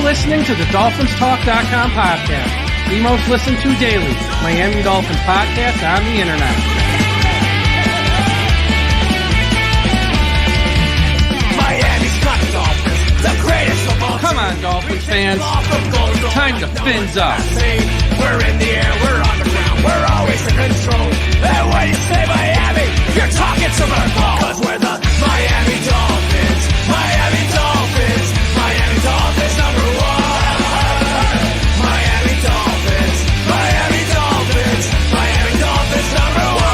listening to the DolphinsTalk.com podcast, the most listened to daily Miami Dolphins podcast on the internet. Miami's got the Dolphins, the greatest of all. Come on, Dolphins fans. Time to fins up. We're in the air, we're on the ground, we're always in control. And when you say Miami, you're talking Super Bowl. Cause we're the Miami Dolphins, Miami Dolphins, Miami Dolphins number one. Miami Dolphins, Miami Dolphins, Miami Dolphins number one.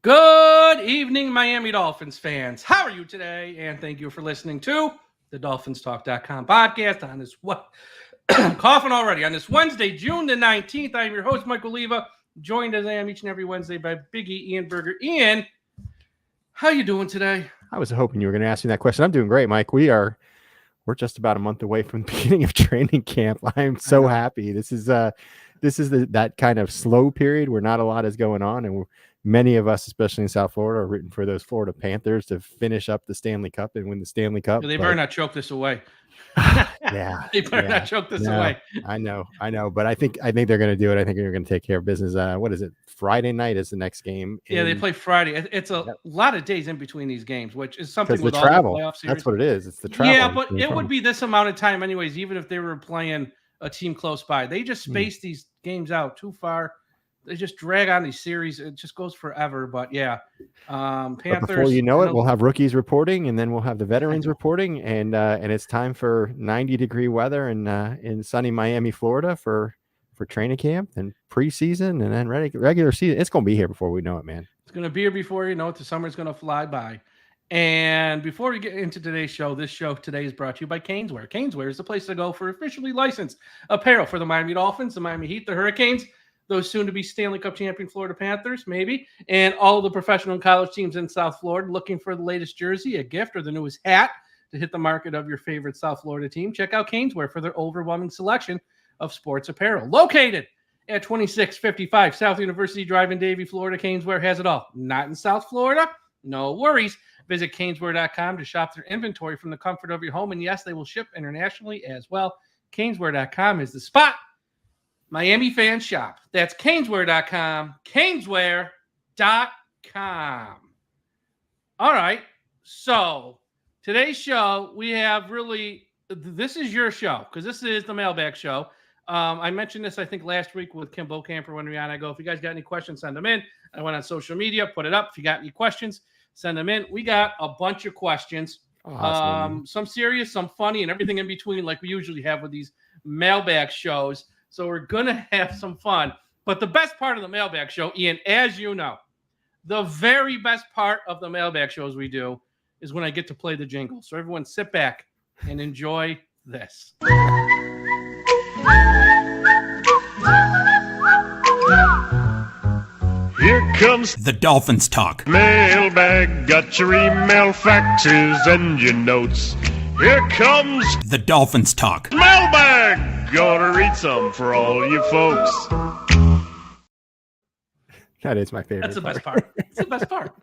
Good evening, Miami Dolphins fans. How are you today? And thank you for listening to the DolphinsTalk.com podcast on this coughing already on this Wednesday, June the 19th. I am your host, Michael Leva, joined as I am each and every Wednesday by Big E Ian Berger. Ian, how you doing today? I was hoping you were going to ask me that question. I'm doing great, Mike. We're just about a month away from the beginning of training camp. I'm so happy. This is that kind of slow period where not a lot is going on, and many of us, especially in South Florida, are rooting for those Florida Panthers to finish up the Stanley Cup and win the Stanley Cup. They better not choke this away. Yeah, they better not choke this away. I know, but I think they're going to do it. I think they're going to take care of business. What is it? Friday night is the next game. Yeah, they play Friday. It's a lot of days in between these games, which is something with the all travel. The playoff series. That's what it is. It's the travel. Yeah, but it would be this amount of time anyways, even if they were playing a team close by. They just space these games out too far. They just drag on these series. It just goes forever. But yeah, Panthers. But before you know it, we'll have rookies reporting, and then we'll have the veterans reporting, and it's time for 90-degree weather in sunny Miami, Florida for training camp and preseason, and then regular season. It's going to be here before we know it, man. It's going to be here before you know it. The summer's going to fly by. And before we get into today's show, this show today is brought to you by Caneswear. Caneswear is the place to go for officially licensed apparel for the Miami Dolphins, the Miami Heat, the Hurricanes, those soon-to-be Stanley Cup champion Florida Panthers, maybe, and all of the professional and college teams in South Florida looking for the latest jersey, a gift, or the newest hat to hit the market of your favorite South Florida team. Check out Caneswear for their overwhelming selection of sports apparel. Located at 2655 South University Drive in Davie, Florida, Caneswear has it all. Not in South Florida? No worries. Visit Caneswear.com to shop their inventory from the comfort of your home. And yes, they will ship internationally as well. Caneswear.com is the spot. Miami fans shop. That's Caneswear.com. Caneswear.com. All right. So today's show, we have this is your show because this is the Mailbag show. I mentioned this, I think, last week with Kim Bocamper when we were on. I go, if you guys got any questions, send them in. I went on social media, put it up. If you got any questions, send them in. We got a bunch of questions. Awesome. Some serious, some funny, and everything in between, like we usually have with these Mailbag shows. So we're going to have some fun. But the best part of the Mailbag show, Ian, as you know, the very best part of the Mailbag shows we do is when I get to play the jingle. So everyone sit back and enjoy this. Here comes the Dolphins Talk. Mailbag, got your email, faxes, and your notes. Here comes the Dolphins Talk. Mailbag, gonna read some for all you folks. That is my favorite. That's the best part. It's the best part.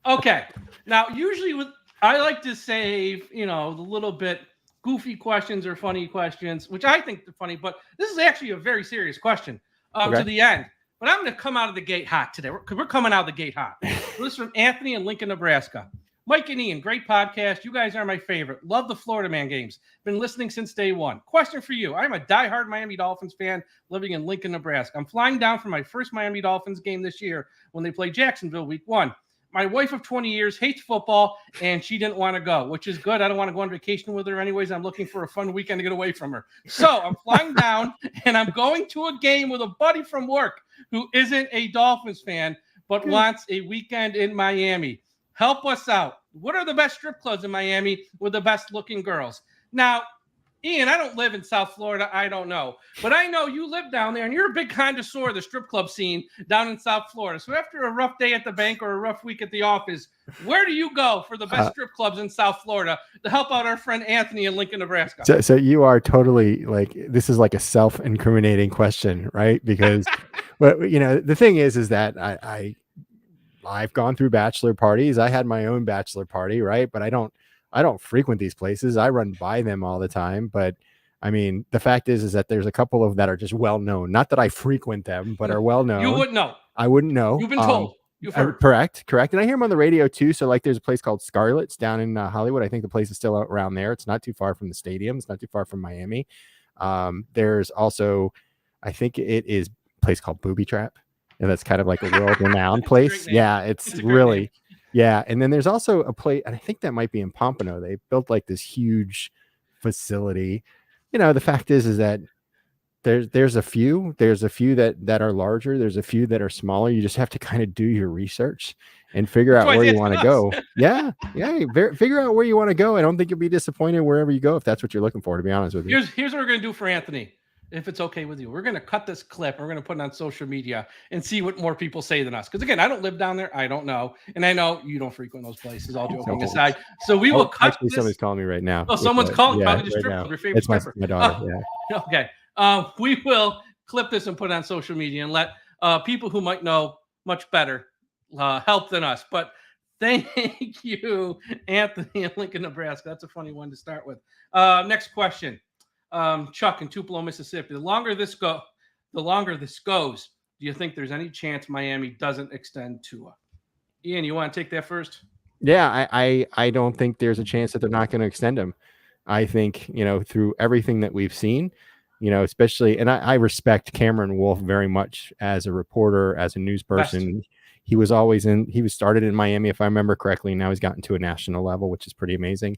Okay. Now, usually I like to save, the little bit goofy questions or funny questions, which I think are funny, but this is actually a very serious question to the end. But I'm going to come out of the gate hot today because we're coming out of the gate hot. This is from Anthony in Lincoln, Nebraska. Mike and Ian, great podcast. You guys are my favorite. Love the Florida Man games. Been listening since day one. Question for you. I'm a diehard Miami Dolphins fan living in Lincoln, Nebraska. I'm flying down for my first Miami Dolphins game this year when they play Jacksonville week 1. My wife of 20 years hates football, and she didn't want to go, which is good. I don't want to go on vacation with her anyways. I'm looking for a fun weekend to get away from her. So I'm flying down, and I'm going to a game with a buddy from work who isn't a Dolphins fan but wants a weekend in Miami. Help us out. What are the best strip clubs in Miami with the best looking girls? Now, Ian, I don't live in South Florida. I don't know. But I know you live down there, and you're a big connoisseur of the strip club scene down in South Florida. So after a rough day at the bank or a rough week at the office, where do you go for the best strip clubs in South Florida to help out our friend Anthony in Lincoln, Nebraska? So you are totally like, this is like a self-incriminating question, right? Because, but the thing is that I've gone through bachelor parties. I had my own bachelor party, right? But I don't frequent these places. I run by them all the time. But I mean, the fact is that there's a couple of that are just well known. Not that I frequent them, but are well known. You wouldn't know. I wouldn't know. You've been told. You've heard. Correct. And I hear them on the radio too. So like, there's a place called Scarlett's down in Hollywood. I think the place is still around there. It's not too far from the stadium. It's not too far from Miami. There's also, I think it is a place called Booby Trap. And that's kind of like a world-renowned place. Yeah, it's really name. Yeah. And then there's also a place, and I think that might be in Pompano. They built like this huge facility. The fact is that there's a few that are larger. There's a few that are smaller. You just have to kind of do your research and figure out where you want to go. Yeah. Figure out where you want to go. I don't think you'll be disappointed wherever you go if that's what you're looking for, to be honest with you. Here's what we're gonna do for Anthony. If it's okay with you, we're going to cut this clip. We're going to put it on social media and see what more people say than us. Because again, I don't live down there. I don't know. And I know you don't frequent those places, all joking aside. So we will cut actually, this. Somebody's calling me right now. Oh, someone's calling. Yeah, Probably the stripper, right your favorite stripper. My daughter, yeah. Okay. We will clip this and put it on social media and let people who might know much better help than us. But thank you, Anthony in Lincoln, Nebraska. That's a funny one to start with. Next question. Chuck in Tupelo, Mississippi. The longer this goes, do you think there's any chance Miami doesn't extend Tua? Ian, you want to take that first? Yeah, I don't think there's a chance that they're not going to extend him. I think, through everything that we've seen, especially, and I respect Cameron Wolf very much as a reporter, as a news person. Best. He was started in Miami, if I remember correctly. Now he's gotten to a national level, which is pretty amazing.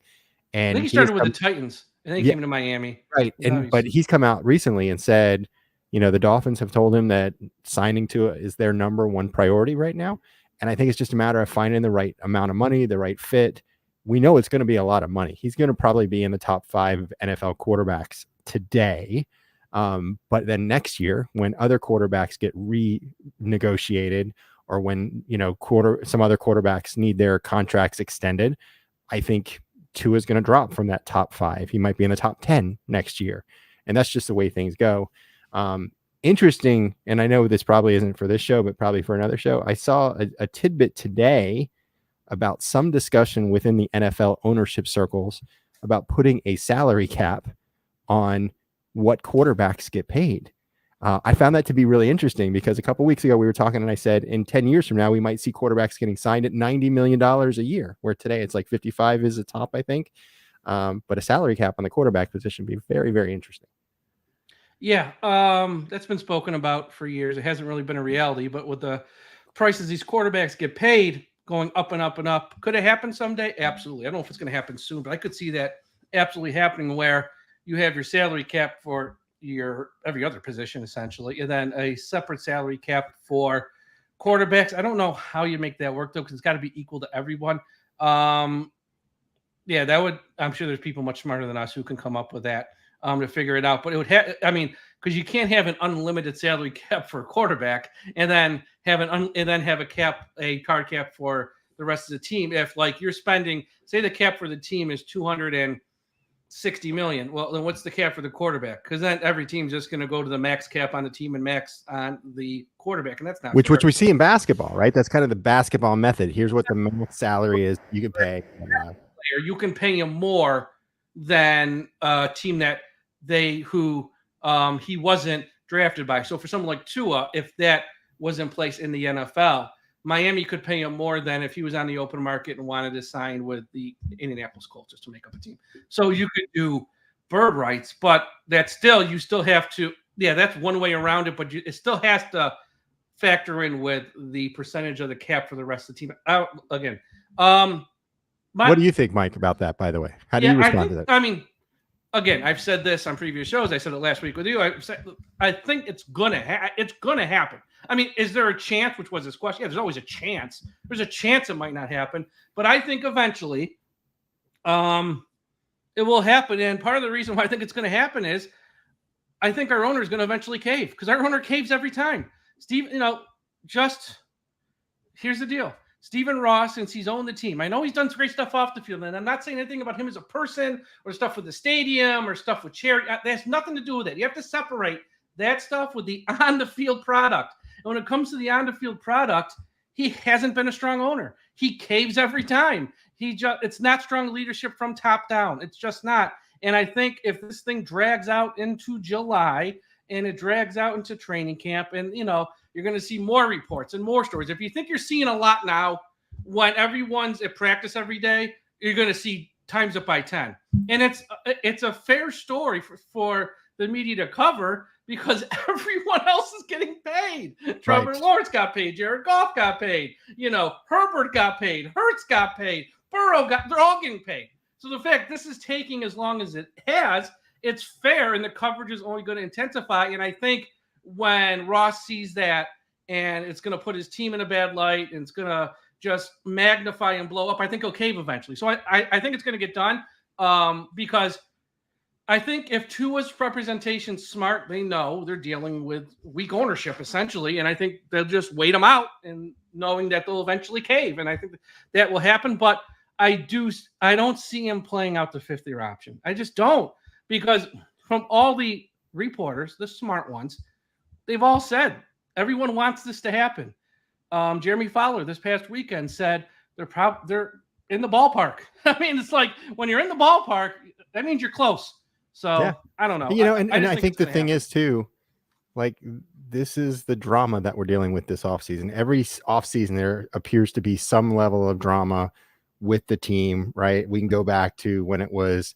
And I think he started with the Titans. And then he came to Miami. Right. But he's come out recently and said, the Dolphins have told him that signing Tua is their number one priority right now. And I think it's just a matter of finding the right amount of money, the right fit. We know it's going to be a lot of money. He's going to probably be in the top 5 NFL quarterbacks today. But then next year, when other quarterbacks get renegotiated, or when, some other quarterbacks need their contracts extended, I think Tua is going to drop from that top 5. He might be in the top 10 next year. And that's just the way things go. Interesting. And I know this probably isn't for this show, but probably for another show. I saw a tidbit today about some discussion within the NFL ownership circles about putting a salary cap on what quarterbacks get paid. I found that to be really interesting because a couple of weeks ago we were talking and I said in 10 years from now, we might see quarterbacks getting signed at $90 million a year, where today it's like 55 is the top, I think. But a salary cap on the quarterback position would be very, very interesting. Yeah, that's been spoken about for years. It hasn't really been a reality, but with the prices these quarterbacks get paid going up and up and up, could it happen someday? Absolutely. I don't know if it's going to happen soon, but I could see that absolutely happening where you have your salary cap for your every other position essentially, and then a separate salary cap for quarterbacks. I don't know how you make that work though, because it's got to be equal to everyone. Yeah, that would. I'm sure there's people much smarter than us who can come up with that to figure it out. But it would have. I mean, because you can't have an unlimited salary cap for a quarterback and then have a card cap for the rest of the team. If like you're spending, say the cap for the team is $260 million. Well, then what's the cap for the quarterback? Because then every team's just going to go to the max cap on the team and max on the quarterback, and that's not which we see in basketball, right? That's kind of the basketball method. Here's what the max salary is you can pay. You can pay him more than a team that he wasn't drafted by. So for someone like Tua, if that was in place in the NFL, Miami could pay him more than if he was on the open market and wanted to sign with the Indianapolis Colts just to make up a team. So you could do bird rights, but you still have to, that's one way around it, but it still has to factor in with the percentage of the cap for the rest of the team. What do you think, Mike, about that, by the way? How do you respond to that? I mean, again, I've said this on previous shows. I said it last week with you. I think it's gonna happen. I mean, is there a chance? Which was this question? Yeah, there's always a chance. There's a chance it might not happen, but I think eventually, it will happen. And part of the reason why I think it's going to happen is I think our owner is going to eventually cave, because our owner caves every time. Steve, here's the deal. Stephen Ross, since he's owned the team, I know he's done great stuff off the field, and I'm not saying anything about him as a person or stuff with the stadium or stuff with charity. That has nothing to do with it. You have to separate that stuff with the on-the-field product. And when it comes to the on-the-field product, he hasn't been a strong owner. He caves every time. It's not strong leadership from top down. It's just not. And I think if this thing drags out into July and it drags out into training camp, and you're going to see more reports and more stories. If you think you're seeing a lot now, when everyone's at practice every day, you're going to see times up by 10. And it's a fair story for the media to cover, because everyone else is getting paid. Trevor Lawrence got paid. Jared Goff got paid. Herbert got paid. Hurts got paid. They're all getting paid. So the fact this is taking as long as it has, it's fair, and the coverage is only going to intensify. And I think when Ross sees that, and it's going to put his team in a bad light, and it's going to just magnify and blow up, I think he'll cave eventually. So I think it's going to get done, because I think if Tua's representation's smart, they know they're dealing with weak ownership, essentially, and I think they'll just wait them out, and knowing that they'll eventually cave, and I think that will happen. But I don't see him playing out the fifth-year option. I just don't, because from all the reporters, the smart ones, they've all said everyone wants this to happen. Jeremy Fowler this past weekend said they're in the ballpark. I mean, it's like when you're in the ballpark, that means you're close. So yeah. I don't know. And I think the thing is too, like, this is the drama that we're dealing with this offseason. Every offseason there appears to be some level of drama with the team, right? We can go back to when it was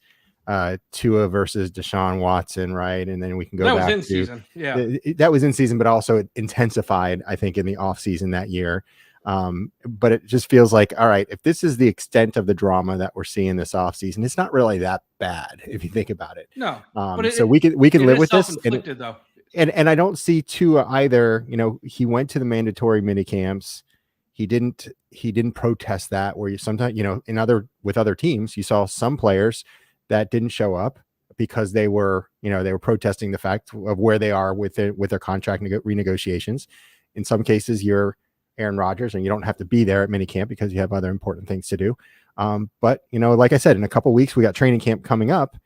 Tua versus Deshaun Watson, right? And then we can go back to season. Yeah. That was in season, but also it intensified, I think, in the offseason that year. But it just feels like, all right, if this is the extent of the drama that we're seeing this offseason, it's not really that bad if you think about it. No. So we can live with this. And I don't see Tua either. He went to the mandatory mini camps. He didn't protest that, where you sometimes, with other teams, you saw some players that didn't show up because they were protesting the fact of where they are with their contract renegotiations. In some cases, you're Aaron Rodgers and you don't have to be there at minicamp because you have other important things to do. But like I said, in a couple of weeks, we got training camp coming up,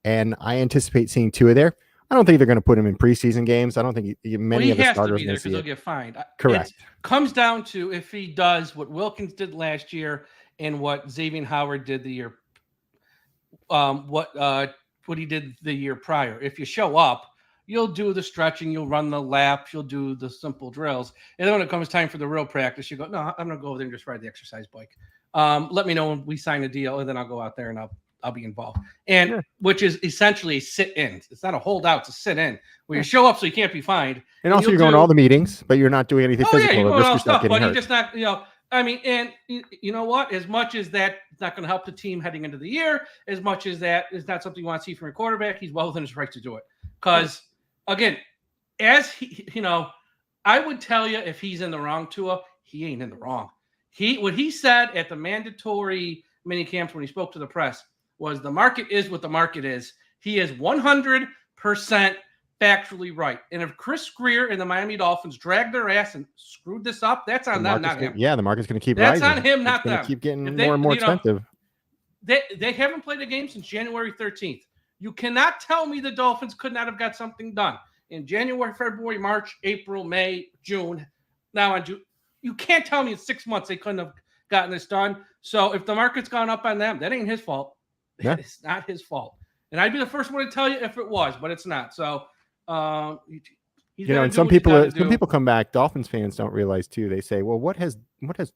and I anticipate seeing Tua there. I don't think they're going to put him in preseason games. I don't think many of the starters will be there because he'll get fined. Correct. It comes down to if he does what Wilkins did last year and what Xavier Howard did the year, what he did the year prior. If you show up, you'll do the stretching, you'll run the laps, you'll do the simple drills. And then when it comes time for the real practice, you go, no, I'm going to go over there and just ride the exercise bike. Let me know when we sign a deal, and then I'll go out there and I'll be involved. And which is essentially a sit-in. It's not a holdout, it's a sit-in where you show up so you can't be fined. And also you're going to all the meetings, but you're not doing anything physical. Yeah, you're going all stuff, but hurt. you're just not, and you know what? As much as that is not going to help the team heading into the year, as much as that is not something you want to see from your quarterback, he's well within his right to do it. Because, again, as I would tell you if he's in the wrong, Tua, he ain't in the wrong. What he said at the mandatory mini camps when he spoke to the press was the market is what the market is. He is 100% factually right. And if Chris Grier and the Miami Dolphins dragged their ass and screwed this up, that's on them, not him. Yeah, the market's going to keep rising. That's on him, not them. Keep getting more and more expensive. They haven't played a game since January 13th. You cannot tell me the Dolphins could not have got something done in January, February, March, April, May, June. Now on June, you can't tell me in 6 months they couldn't have gotten this done. So if the market's gone up on them, that ain't his fault. Yeah. It's not his fault. And I'd be the first one to tell you if it was, but it's not. So, and some people come back. Dolphins fans don't realize too. They say, well, what has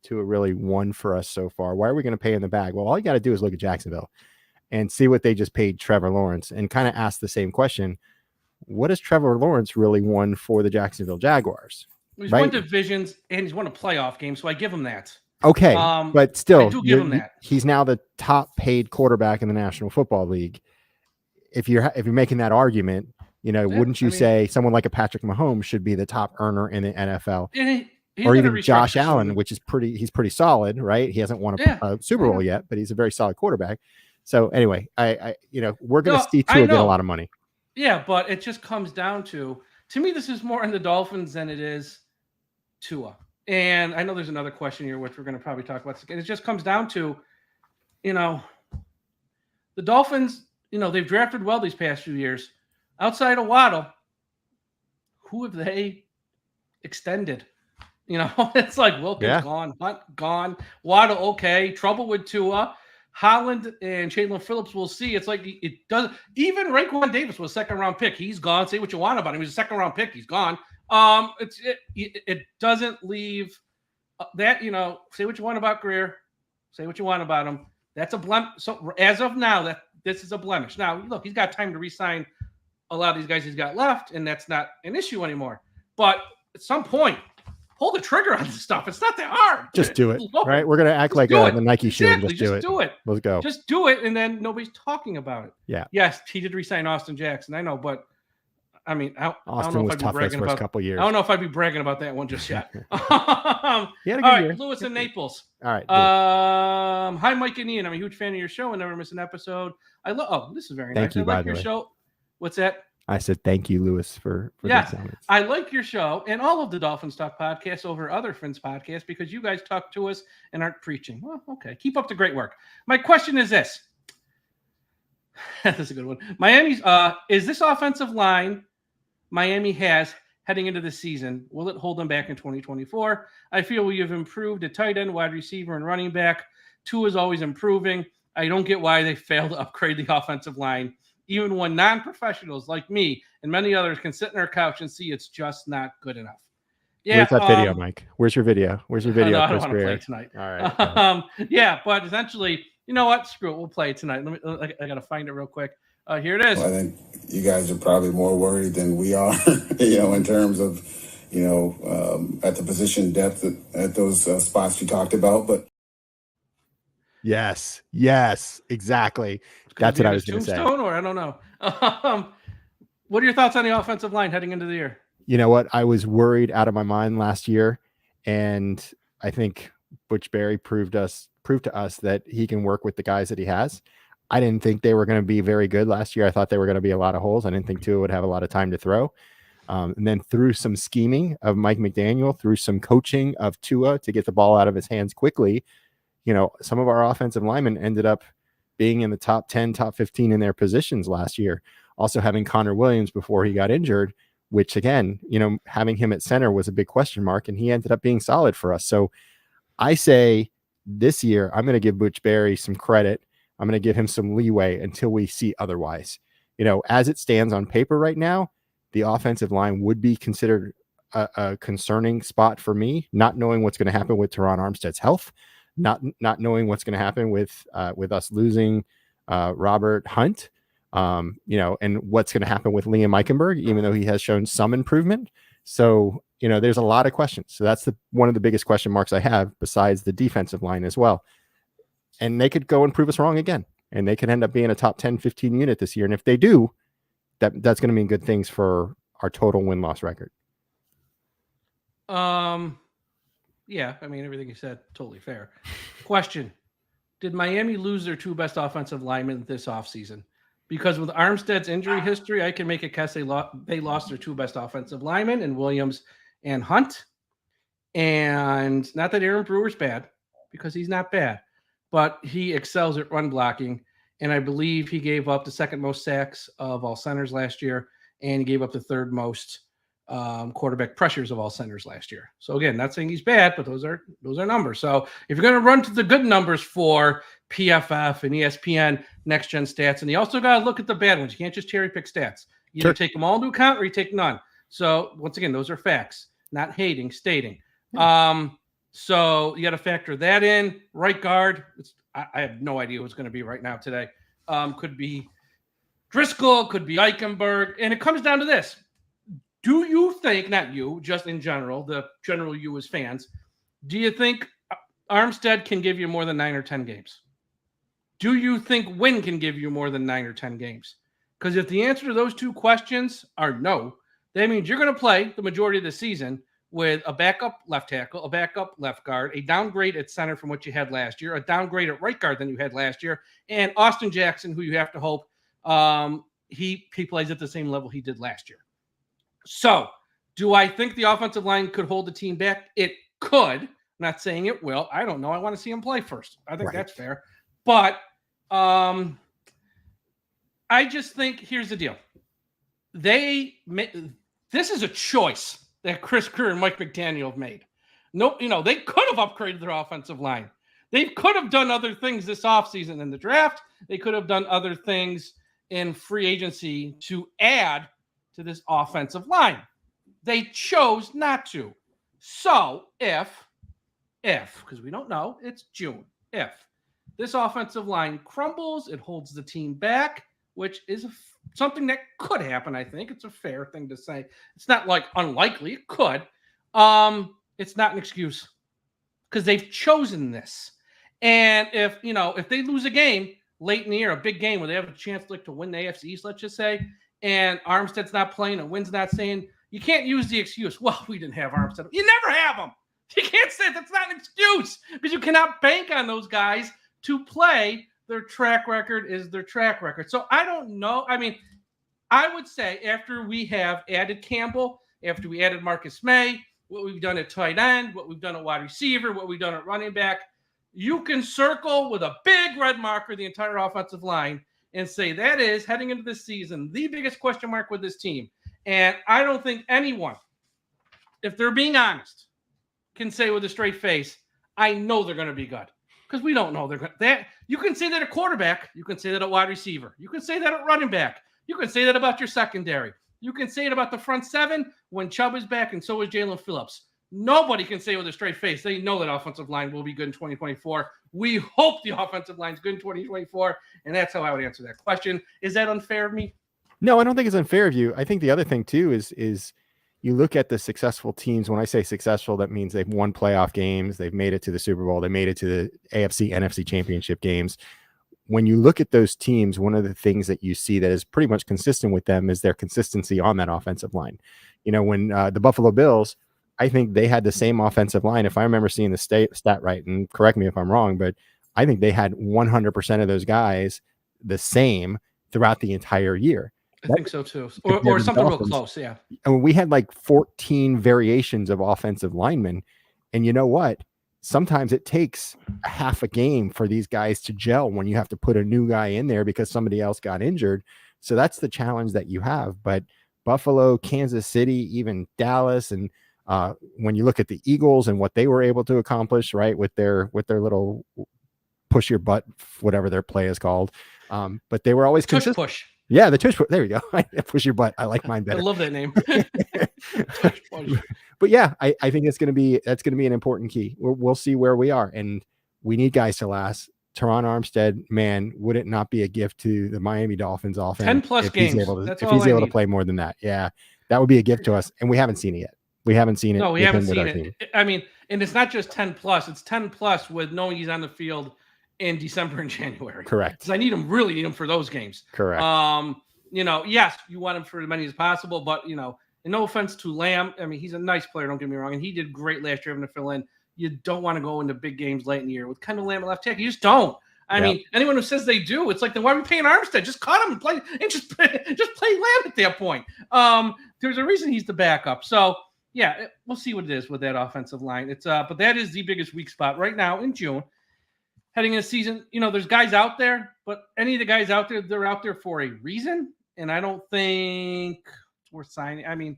Tua really won for us so far? Why are we going to pay in the bag? Well, all you got to do is look at Jacksonville and see what they just paid Trevor Lawrence and kind of ask the same question. What has Trevor Lawrence really won for the Jacksonville Jaguars? He's won divisions and he's won a playoff game. So I give him that. Okay. But still, I do give him that. He's now the top paid quarterback in the National Football League. If you're making that argument, wouldn't you say someone like a Patrick Mahomes should be the top earner in the NFL? Or even Josh Allen, which is he's pretty solid, right? He hasn't won a Super Bowl yet, but he's a very solid quarterback. So anyway, I we're going to No, see I Tua get a know. lot of money. Yeah, but it just comes down to me, this is more in the Dolphins than it is Tua. And I know there's another question here, which we're going to probably talk about. It just comes down to, the Dolphins, they've drafted well these past few years. Outside of Waddle, who have they extended? It's like Wilkins gone, Hunt gone, Waddle okay, trouble with Tua. Holland and Jaylen Phillips, we'll see. It's like it does. Even Raekwon Davis was a second-round pick. He's gone. Say what you want about him. He's a second-round pick. He's gone. It doesn't leave that. Say what you want about Grier. Say what you want about him. That's a blemish. So as of now, this is a blemish. Now look, he's got time to re-sign a lot of these guys he's got left, and that's not an issue anymore. But at some point, pull the trigger on this stuff. It's not that hard. Just do it, right? We're going to act like the Nike shoe and just do it. Do it. Let's go. Just do it, and then nobody's talking about it. Yeah. Yes, he did re-sign Austin Jackson. I know, but I mean, Austin was tough his first couple years. I don't know if I'd be bragging about that one just yet. He had a good year. Lewis in Naples. All right. Hi, Mike and Ian. I'm a huge fan of your show and never miss an episode. I love. Oh, this is very nice. Thank you, I like by your the way. show. What's that? I said thank you, Lewis, for yes, the comments. I like your show and all of the Dolphins Talk podcasts over other friends' podcasts because you guys talk to us and aren't preaching. Well, okay. Keep up the great work. My question is this. This is a good one. Miami's is this offensive line Miami has heading into the season, will it hold them back in 2024? I feel we have improved at tight end, wide receiver, and running back. Tua is always improving. I don't get why they fail to upgrade the offensive line. Even when non-professionals like me and many others can sit on our couch and see it's just not good enough. Yeah, where's that video, Mike? Where's your video? Where's your video? No, I don't want to play it tonight. All right. Yeah, but essentially, you know what? Screw it. We'll play it tonight. I got to find it real quick. Here it is. Well, I think you guys are probably more worried than we are, in terms of, at the position depth at those spots you talked about. But yes, exactly. That's what I was going to say. Or I don't know. What are your thoughts on the offensive line heading into the year? You know what? I was worried out of my mind last year, and I think Butch Barry proved to us that he can work with the guys that he has. I didn't think they were going to be very good last year. I thought there were going to be a lot of holes. I didn't think Tua would have a lot of time to throw. And then through some scheming of Mike McDaniel, through some coaching of Tua to get the ball out of his hands quickly, some of our offensive linemen ended up being in the top 10, top 15 in their positions last year. Also having Connor Williams before he got injured, which again, having him at center was a big question mark, and he ended up being solid for us. So I say this year, I'm going to give Butch Barry some credit. I'm going to give him some leeway until we see otherwise. As it stands on paper right now, the offensive line would be considered a concerning spot for me, not knowing what's going to happen with Teron Armstead's health, not knowing what's going to happen with us losing Robert Hunt, and what's going to happen with Liam Eichenberg, even though he has shown some improvement. So, there's a lot of questions. So that's one of the biggest question marks I have, besides the defensive line as well. And they could go and prove us wrong again, and they could end up being a top 10, 15 unit this year. And if they do, that's going to mean good things for our total win-loss record. Yeah, I mean, everything you said, totally fair. Question: did Miami lose their two best offensive linemen this offseason? Because with Armstead's injury history, I can make a guess they lost their two best offensive linemen in Williams and Hunt. And not that Aaron Brewer's bad, because he's not bad, but he excels at run blocking. And I believe he gave up the second most sacks of all centers last year, and he gave up the third most quarterback pressures of all centers last year. So again, not saying he's bad, but those are numbers. So if you're going to run to the good numbers for PFF and ESPN next gen stats, and you also got to look at the bad ones. You can't just cherry pick stats. You either take them all into account or you take none. So once again, those are facts, not hating, stating. So you got to factor that in. Right guard, I have no idea what's going to be right now today. Could be Driscoll, could be Eichenberg, and it comes down to this. Do you think, not you, just in general, the general you as fans, do you think Armstead can give you more than 9 or 10 games? Do you think Wynn can give you more than 9 or 10 games? Because if the answer to those two questions are no, that means you're going to play the majority of the season with a backup left tackle, a backup left guard, a downgrade at center from what you had last year, a downgrade at right guard than you had last year, and Austin Jackson, who you have to hope he plays at the same level he did last year. So, do I think the offensive line could hold the team back? It could. I'm not saying it will. I don't know. I want to see him play first. I think that's fair. But I just think here's the deal. This is a choice that Chris Grier and Mike McDaniel have made. No, they could have upgraded their offensive line. They could have done other things this offseason in the draft. They could have done other things in free agency to add to this offensive line. They chose not to. So if, because we don't know, it's June, if this offensive line crumbles, it holds the team back, which is something that could happen, I think. It's a fair thing to say. It's not like unlikely. It could. It's not an excuse because they've chosen this. And if they lose a game late in the year, a big game where they have a chance to win the AFC East, let's just say, and Armstead's not playing and Wynn's not saying, you can't use the excuse, well, we didn't have Armstead. You never have them. You can't say that's not an excuse because you cannot bank on those guys to play. Their track record is their track record. So I don't know. I mean, I would say after we have added Campbell, after we added Marcus May, what we've done at tight end, what we've done at wide receiver, what we've done at running back, you can circle with a big red marker the entire offensive line and say that is, heading into this season, the biggest question mark with this team. And I don't think anyone, if they're being honest, can say with a straight face, I know they're going to be good. Because we don't know they're going to. You can say that at quarterback. You can say that at wide receiver. You can say that at running back. You can say that about your secondary. You can say it about the front seven when Chubb is back and so is Jaylen Phillips. Nobody can say with a straight face they know that offensive line will be good in 2024. We hope the offensive line is good in 2024, and that's how I would answer that question. Is that unfair of me? No, I don't think it's unfair of you. I think the other thing too is you look at the successful teams. When I say successful, that means they've won playoff games, they've made it to the Super Bowl, they made it to the AFC, NFC championship games. When you look at those teams, one of the things that you see that is pretty much consistent with them is their consistency on that offensive line. When the Buffalo Bills, I think they had the same offensive line. If I remember seeing the stat right, and correct me if I'm wrong, but I think they had 100% of those guys the same throughout the entire year. I think so too. Or something real close. Yeah. And we had like 14 variations of offensive linemen. And you know what? Sometimes it takes a half a game for these guys to gel when you have to put a new guy in there because somebody else got injured. So that's the challenge that you have. But Buffalo, Kansas City, even Dallas, and when you look at the Eagles and what they were able to accomplish, right, with their little push your butt, whatever their play is called. But they were always consistent. Push. Yeah, the tush push. There you go. Push your butt. I like mine better. I love that name. But yeah, I think that's going to be an important key. We'll see where we are, and we need guys to last. Teron Armstead, man, would it not be a gift to the Miami Dolphins offense? 10+ games. If he's able to play more than that, yeah, that would be a gift to us, and we haven't seen it yet. We haven't seen it. No, we haven't seen it. I mean, and it's not just 10+. It's 10+ with knowing he's on the field in December and January. Correct. Because I really need him for those games. Correct. Yes, you want him for as many as possible, but and no offense to Lamb. I mean, he's a nice player, don't get me wrong, and he did great last year having to fill in. You don't want to go into big games late in the year with Kendall Lamb at left tackle. You just don't. I mean, anyone who says they do, it's like, then why are we paying Armstead? Just cut him and play, and just play Lamb at that point. There's a reason he's the backup. So yeah, we'll see what it is with that offensive line. It's but that is the biggest weak spot right now in June. Heading into the season, there's guys out there, but any of the guys out there, they're out there for a reason. And I don't think it's worth signing. I mean,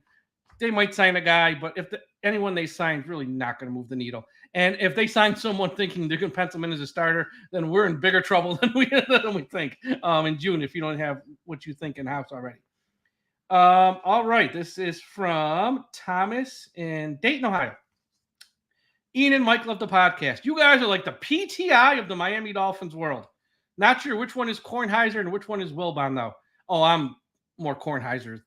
they might sign a guy, but if anyone they sign is really not going to move the needle. And if they sign someone thinking they can pencil him in as a starter, then we're in bigger trouble than we think in June if you don't have what you think in-house already. All right. This is from Thomas in Dayton, Ohio. Ian and Mike love the podcast. You guys are like the PTI of the Miami Dolphins world. Not sure which one is Kornheiser and which one is Wilbon, though. Oh, I'm more Kornheiser.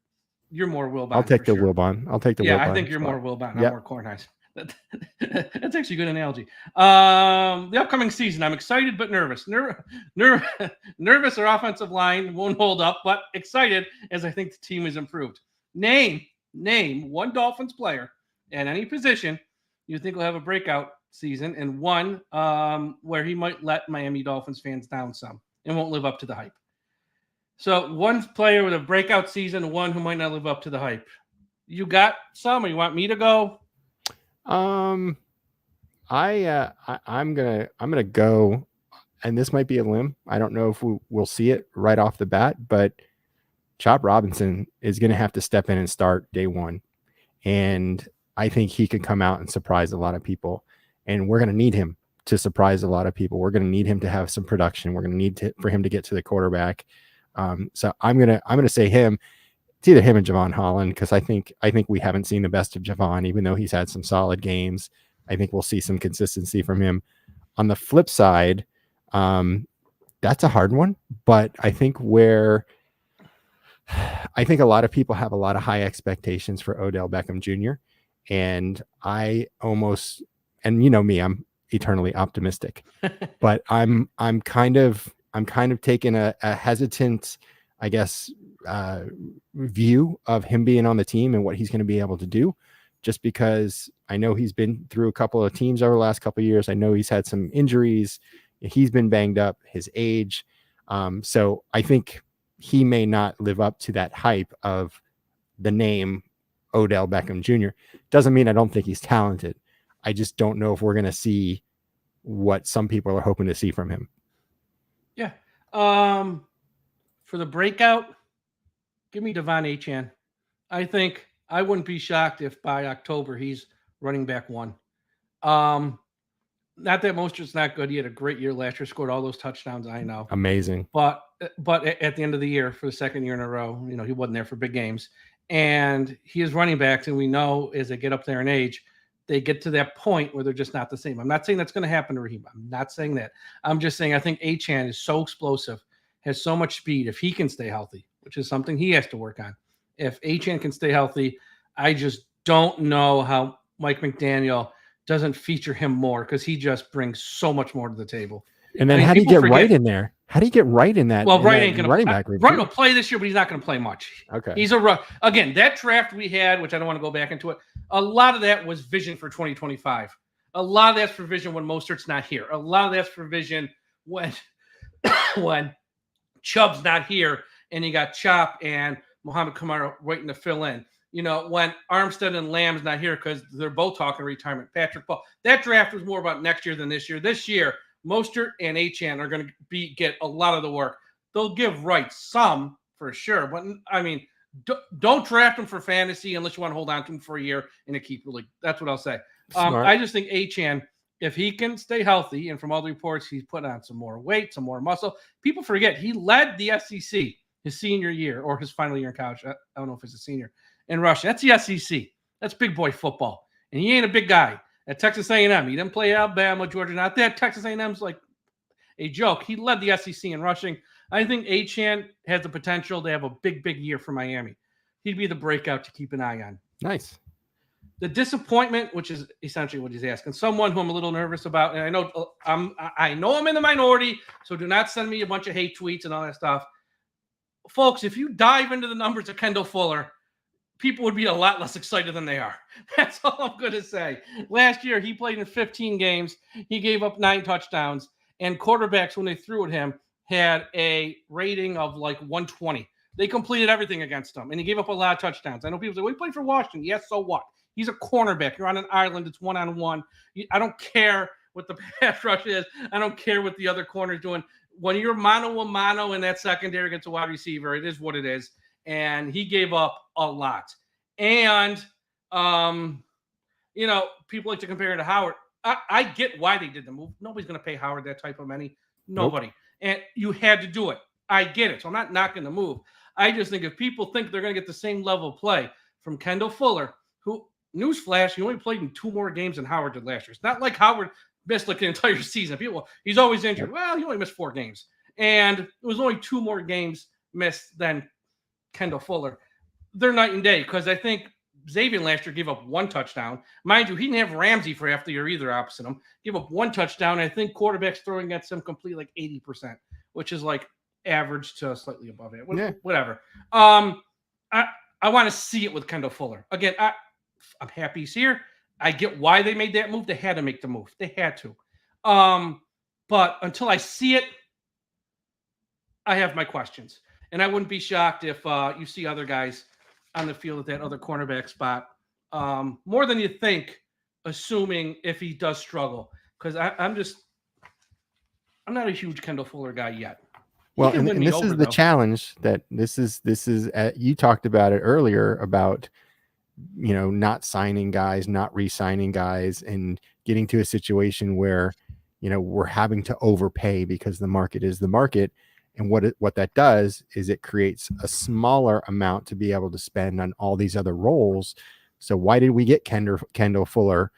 You're more Wilbon. I'll take the Wilbon. Yeah, I think you're more Wilbon. I'm more Kornheiser. That's actually a good analogy. The upcoming season, I'm excited but nervous. Nervous our offensive line won't hold up, but excited as I think the team is improved. Name one Dolphins player at any position you think will have a breakout season, and one where he might let Miami Dolphins fans down some and won't live up to the hype. So one player with a breakout season, one who might not live up to the hype. You got some, or you want me to go? I'm gonna go, and this might be a limb. I don't know if we'll see it right off the bat, but Chop Robinson is gonna have to step in and start day one, and I think he could come out and surprise a lot of people, and we're gonna need him to surprise a lot of people. We're gonna need him to have some production. We're gonna need for him to get to the quarterback. So I'm gonna say him. It's either him and Javon Holland, because I think we haven't seen the best of Javon, even though he's had some solid games. I think we'll see some consistency from him. On the flip side, that's a hard one, but I think a lot of people have a lot of high expectations for Odell Beckham Jr. And and you know me, I'm eternally optimistic, but I'm kind of taking a hesitant, I guess, view of him being on the team and what he's going to be able to do, just because I know he's been through a couple of teams over the last couple of years. I know he's had some injuries. He's been banged up, his age. So I think he may not live up to that hype of the name Odell Beckham Jr. Doesn't mean I don't think he's talented. I just don't know if we're going to see what some people are hoping to see from him. Yeah. For the breakout, give me Devon Achane. I think I wouldn't be shocked if by October he's running back one. Not that Mostert's not good. He had a great year last year, scored all those touchdowns. I know. Amazing. But at the end of the year, for the second year in a row, he wasn't there for big games. And he is running backs, and we know as they get up there in age, they get to that point where they're just not the same. I'm not saying that's going to happen to Raheem. I'm not saying that. I'm just saying I think Achane is so explosive, has so much speed. If he can stay healthy, which is something he has to work on. If Achane can stay healthy, I just don't know how Mike McDaniel doesn't feature him more, because he just brings so much more to the table. And then how do you get right in there? How do you get right in that? Well, Wright ain't going to running back. Wright will play this year, but he's not going to play much. Okay. He's again, that draft we had, which I don't want to go back into it. A lot of that was vision for 2025. A lot of that's for vision when Mostert's not here. A lot of that's for vision when Chubb's not here, and you got Chop and Muhammad Kamara waiting to fill in. When Armstead and Lamb's not here, because they're both talking retirement. Patrick Ball. That draft was more about next year than this year. This year, Mostert and Achane are going to get a lot of the work. They'll give Wright some for sure, but I mean, don't draft him for fantasy unless you want to hold on to him for a year in a keeper league. That's what I'll say. I just think Achane, if he can stay healthy, and from all the reports, he's put on some more weight, some more muscle. People forget he led the SEC his senior year, or his final year in college. I don't know if it's a senior in rushing. That's the SEC. That's big boy football, and he ain't a big guy. At Texas A&M, he didn't play Alabama, Georgia. Not that Texas A&M's like a joke. He led the SEC in rushing. I think Achane has the potential to have a big, big year for Miami. He'd be the breakout to keep an eye on. Nice. The disappointment, which is essentially what he's asking, someone who I'm a little nervous about, and I know I'm in the minority, so do not send me a bunch of hate tweets and all that stuff. Folks, if you dive into the numbers of Kendall Fuller, people would be a lot less excited than they are. That's all I'm going to say. Last year, he played in 15 games. He gave up 9 touchdowns. And quarterbacks, when they threw at him, had a rating of like 120. They completed everything against him. And he gave up a lot of touchdowns. I know people say, well, he played for Washington. Yes, so what? He's a cornerback. You're on an island. It's one-on-one. I don't care what the pass rush is. I don't care what the other corner's doing. When you're mano-a-mano in that secondary against a wide receiver, it is what it is. And he gave up a lot. And, people like to compare it to Howard. I get why they did the move. Nobody's going to pay Howard that type of money. Nobody. Nope. And you had to do it. I get it. So I'm not knocking the move. I just think if people think they're going to get the same level of play from Kendall Fuller, who, newsflash, he only played in 2 more games than Howard did last year. It's not like Howard missed like the entire season. He's always injured. Well, he only missed 4 games. And it was only 2 more games missed than Kendall Fuller. They're night and day, because I think Xavier last year gave up 1 touchdown. Mind you, he didn't have Ramsey for half the year either opposite him. Gave up 1 touchdown. I think quarterbacks throwing against him complete like 80%, which is like average to slightly above it. Whatever. I want to see it with Kendall Fuller. Again, I'm happy he's here. I get why they made that move. They had to make the move. They had to. But until I see it, I have my questions. And I wouldn't be shocked if you see other guys on the field at that other cornerback spot. More than you think, assuming if he does struggle. Because I'm not a huge Kendall Fuller guy yet. Well, and this is the challenge that this is you talked about it earlier about, not signing guys, not re-signing guys, and getting to a situation where, we're having to overpay because the market is the market. And what that does is it creates a smaller amount to be able to spend on all these other roles. So why did we get Kendall Fuller,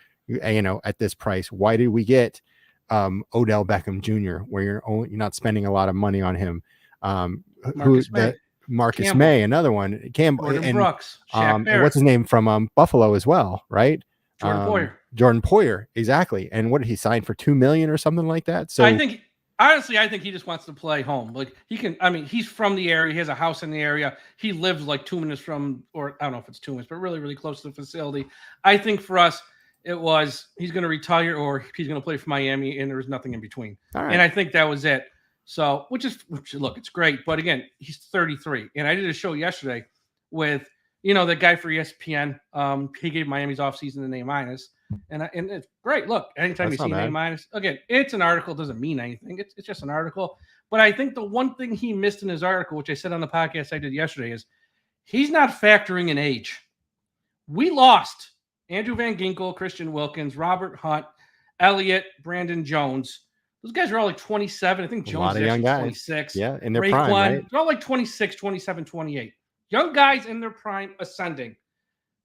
at this price? Why did we get Odell Beckham Jr., where you're not spending a lot of money on him? Marcus May, another one. Campbell and Brooks, and what's his name from Buffalo as well, right? Jordan Poyer, exactly. And what did he sign for $2 million or something like that? So I think he just wants to play home. Like he's from the area. He has a house in the area. He lives like 2 minutes from, or I don't know if it's 2 minutes, but really, really close to the facility. I think for us, it was he's going to retire or he's going to play for Miami, and there was nothing in between. Right. And I think that was it. So, which look, it's great. But again, he's 33. And I did a show yesterday with, the guy for ESPN. He gave Miami's offseason an A-. And it's great. Look, anytime you see an A-, again, it's an article. It doesn't mean anything. It's just an article. But I think the one thing he missed in his article, which I said on the podcast I did yesterday, is he's not factoring in age. We lost Andrew Van Ginkel, Christian Wilkins, Robert Hunt, Elliott, Brandon Jones. Those guys are all like 27. I think Jones is actually 26. Yeah, in their prime, right? They're all like 26, 27, 28. Young guys in their prime ascending.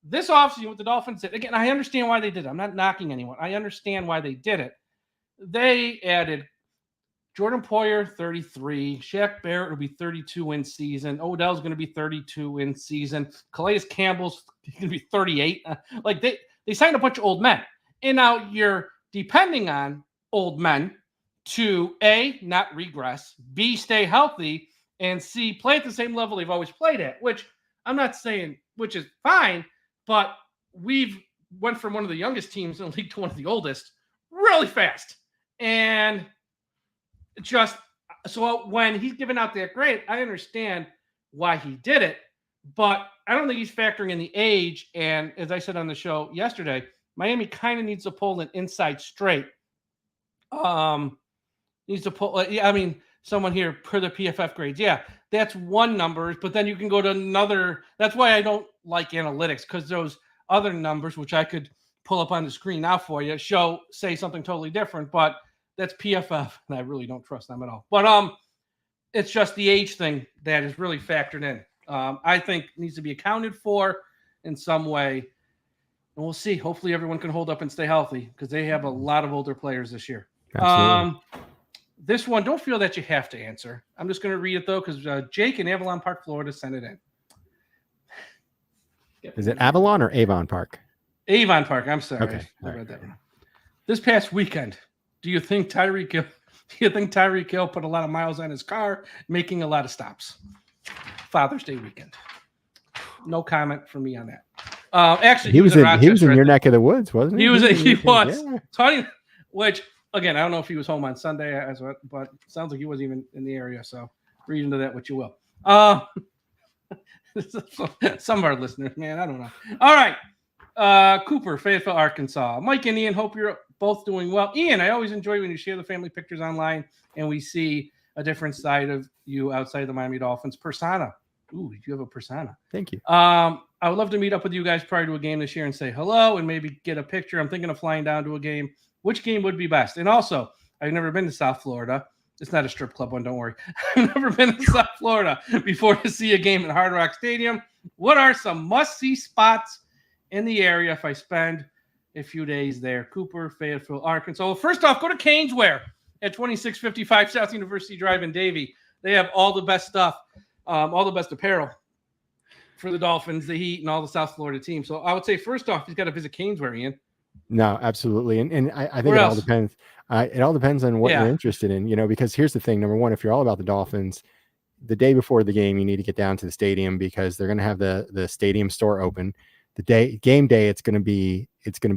This offseason with the Dolphins, again, I understand why they did it. I'm not knocking anyone. I understand why they did it. They added Jordan Poyer, 33. Shaq Barrett will be 32 in season. Odell's going to be 32 in season. Calais Campbell's going to be 38. Like they signed a bunch of old men. And now you're depending on old men to A, not regress, B, stay healthy, and C, play at the same level they've always played at, which I'm not saying, which is fine, but we've went from one of the youngest teams in the league to one of the oldest really fast. And just so when he's giving out that grade, I understand why he did it, but I don't think he's factoring in the age. And as I said on the show yesterday, Miami kind of needs to pull an inside straight. Needs to pull, someone here per the PFF grades. Yeah, that's one number, but then you can go to another. That's why I don't like analytics, because those other numbers, which I could pull up on the screen now for you, say something totally different, but that's PFF, and I really don't trust them at all. But it's just the age thing that is really factored in. I think needs to be accounted for in some way, and we'll see. Hopefully everyone can hold up and stay healthy, because they have a lot of older players this year. Absolutely. This one, don't feel that you have to answer. I'm just going to read it, though, because Jake in Avalon Park, Florida, sent it in. Is it Avalon or Avon Park? Avon Park. I'm sorry. Okay. I read that one. This past weekend, do you think Tyreek Hill put a lot of miles on his car, making a lot of stops? Father's Day weekend. No comment from me on that. Actually, he was in your neck of the woods, wasn't he? He was. Yeah. Tony, which, again, I don't know if he was home on Sunday, but it sounds like he wasn't even in the area. So read into that what you will. Some of our listeners, man, I don't know. All right. Cooper, Fayetteville, Arkansas. Mike and Ian, hope you're both doing well. Ian, I always enjoy when you share the family pictures online and we see a different side of you outside of the Miami Dolphins persona. Ooh, you have a persona. Thank you. I would love to meet up with you guys prior to a game this year and say hello and maybe get a picture. I'm thinking of flying down to a game. Which game would be best? And also, I've never been to South Florida. It's not a strip club one, don't worry. I've never been to South Florida before to see a game at Hard Rock Stadium. What are some must-see spots in the area if I spend a few days there? Cooper, Fayetteville, Arkansas. Well, first off, go to Caneswear at 2655 South University Drive in Davie. They have all the best stuff, all the best apparel for the Dolphins, the Heat, and all the South Florida teams. So I would say, first off, he's got to visit Caneswear, Ian. No, absolutely. And I think it all depends. It all depends on what you're interested in, because here's the thing. Number one, if you're all about the Dolphins, the day before the game, you need to get down to the stadium because they're going to have the stadium store open. game day, it's going to be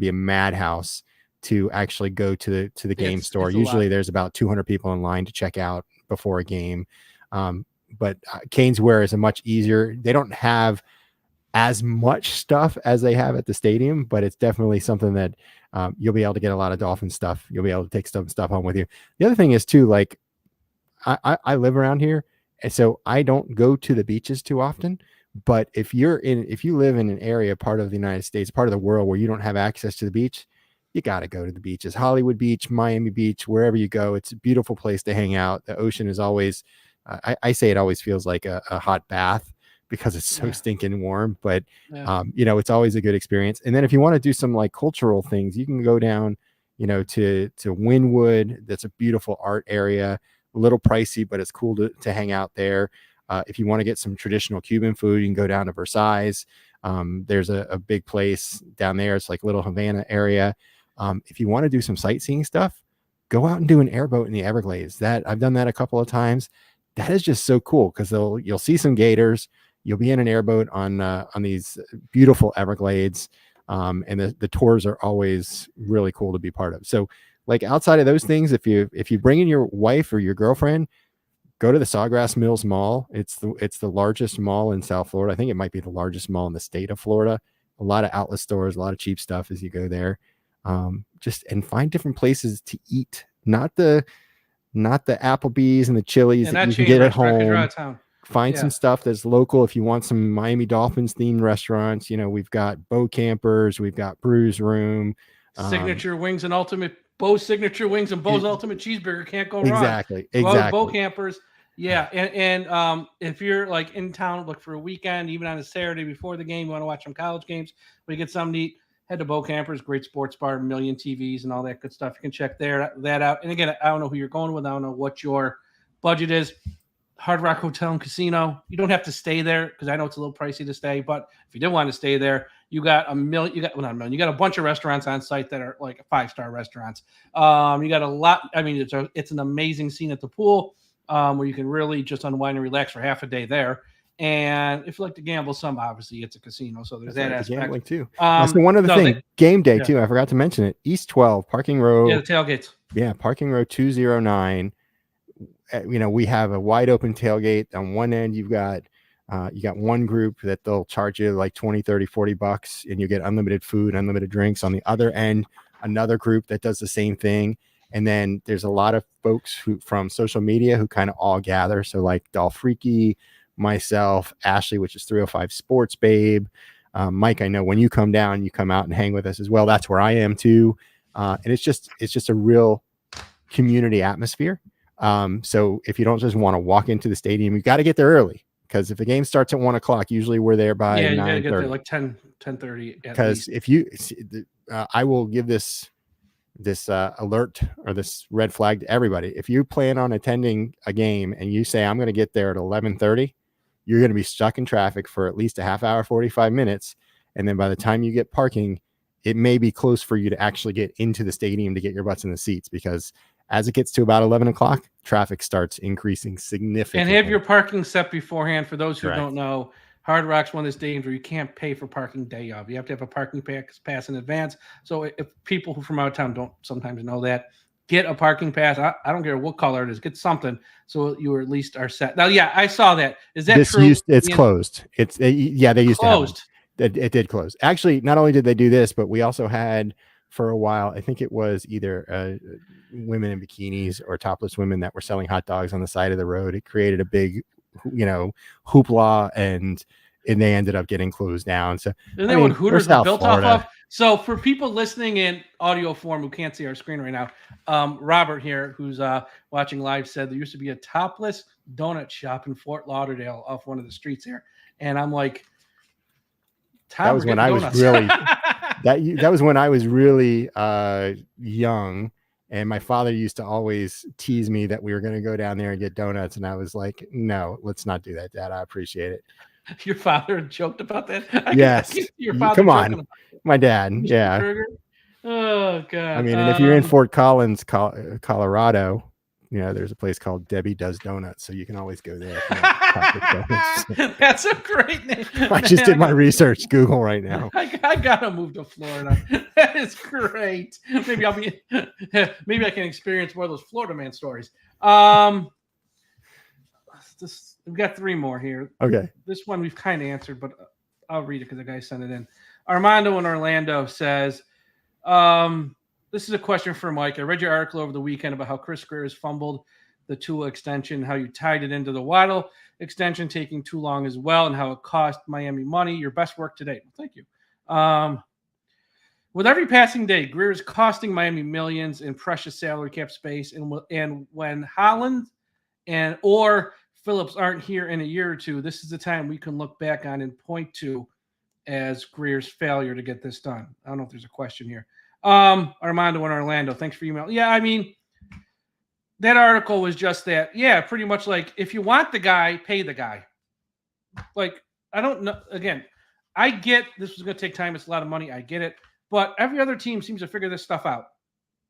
a madhouse to actually go to the game store. Usually there's about 200 people in line to check out before a game. But Canes Wear is a much easier. They don't have as much stuff as they have at the stadium, but it's definitely something that you'll be able to get a lot of Dolphin stuff. You'll be able to take some stuff home with you. The other thing is too, like I live around here, and so I don't go to the beaches too often. But if you live in an area, part of the United States, part of the world where you don't have access to the beach, you got to go to the beaches. Hollywood Beach, Miami Beach, wherever you go, it's a beautiful place to hang out. The ocean is always, I say it always feels like a hot bath because it's so stinking warm, but it's always a good experience. And then if you want to do some like cultural things, you can go down, to Wynwood. That's a beautiful art area, a little pricey, but it's cool to hang out there. If you want to get some traditional Cuban food, you can go down to Versailles. There's a big place down there. It's like Little Havana area. If you want to do some sightseeing stuff, go out and do an airboat in the Everglades. I've done that a couple of times. That is just so cool because you'll see some gators. You'll be in an airboat on these beautiful Everglades. And the tours are always really cool to be part of. So like outside of those things, if you bring in your wife or your girlfriend, go to the Sawgrass Mills Mall. It's the largest mall in South Florida. I think it might be the largest mall in the state of Florida. A lot of outlet stores, a lot of cheap stuff as you go there. And find different places to eat. Not the Applebee's and the Chili's that you can get at home. Find some stuff that's local. If you want some Miami Dolphins themed restaurants, we've got Bo Campers, we've got Brews Room, Signature Wings and Bo's Signature Wings and Bo's Ultimate Cheeseburger can't go wrong. Exactly. Bo Campers. Yeah. And if you're like in town, look for a weekend, even on a Saturday before the game, you want to watch some college games, we get something to eat, head to Bo Campers, great sports bar, a million TVs and all that good stuff. You can check that out. And again, I don't know who you're going with. I don't know what your budget is. Hard Rock Hotel and Casino. You don't have to stay there because I know it's a little pricey to stay, but if you did want to stay there, you got you got a bunch of restaurants on site that are like 5-star restaurants. You got a lot. I mean, it's an amazing scene at the pool where you can really just unwind and relax for half a day there. And if you like to gamble some, obviously it's a casino. So there's that aspect. Gambling too. So one other thing, game day too. I forgot to mention it. East 12 parking row. Yeah, the tailgates. Yeah. Parking row 209. We have a wide open tailgate. On one end, you got one group that they'll charge you like 20, 30, $40 and you get unlimited food, unlimited drinks. On the other end, another group that does the same thing. And then there's a lot of folks from social media who kind of all gather. So like Dolph Freaky, myself, Ashley, which is 305 Sports Babe. Mike, I know when you come down, you come out and hang with us as well. That's where I am too. And it's just a real community atmosphere. So if you don't just want to walk into the stadium, you got to get there early because if the game starts at 1:00, usually we're there by 9:30. Yeah, you get there like 10:30. Because if you, I will give this alert or this red flag to everybody. If you plan on attending a game and you say I'm going to get there at 11:30, you're going to be stuck in traffic for at least a half hour, 45 minutes, and then by the time you get parking, it may be close for you to actually get into the stadium to get your butts in the seats because as it gets to about 11:00, traffic starts increasing significantly. And have your parking set beforehand. For those who don't know, Hard Rock's one of those stadiums where you can't pay for parking day of. You have to have a parking pass in advance. So if people who from out of town don't sometimes know that, get a parking pass. I don't care what color it is. Get something so you at least are set. Now, yeah, I saw that. Is that true? It's closed. They used closed. It did close. Actually, not only did they do this, but we also had for a while, I think it was either women in bikinis or topless women that were selling hot dogs on the side of the road. It created a big, hoopla, and they ended up getting closed down. So isn't that what Hooters was built off of? So for people listening in audio form who can't see our screen right now, Robert here, who's watching live, said there used to be a topless donut shop in Fort Lauderdale off one of the streets here, and I'm like, that was when I was really that was when I was really young. And my father used to always tease me that we were going to go down there and get donuts. And I was like, no, let's not do that, Dad. I appreciate it. Your father joked about that? Yes. Your father Come on. My dad. Yeah. Burger? Oh, God. I mean, and if you're in Fort Collins, Colorado, there's a place called Debbie Does Donuts, so you can always go there. if you want chocolate donuts. That's a great name. I just did my research. Google right now. I gotta move to Florida. That is great. Maybe maybe I can experience more of those Florida man stories. We've got 3 more here. Okay. This one we've kind of answered, but I'll read it because the guy sent it in. Armando in Orlando says, this is a question for Mike. I read your article over the weekend about how Chris Grier has fumbled the Tua extension, how you tied it into the Waddle extension taking too long as well, and how it cost Miami money. Your best work today. Well, thank you. With every passing day, Grier is costing Miami millions in precious salary cap space. And when Holland or Phillips aren't here in a year or two, this is the time we can look back on and point to as Grier's failure to get this done. I don't know if there's a question here. Armando in Orlando, thanks for your email. Yeah, I mean, that article was just that. Yeah, pretty much like, if you want the guy, pay the guy. Like, I don't know. Again, I get this was going to take time. It's a lot of money. I get it. But every other team seems to figure this stuff out.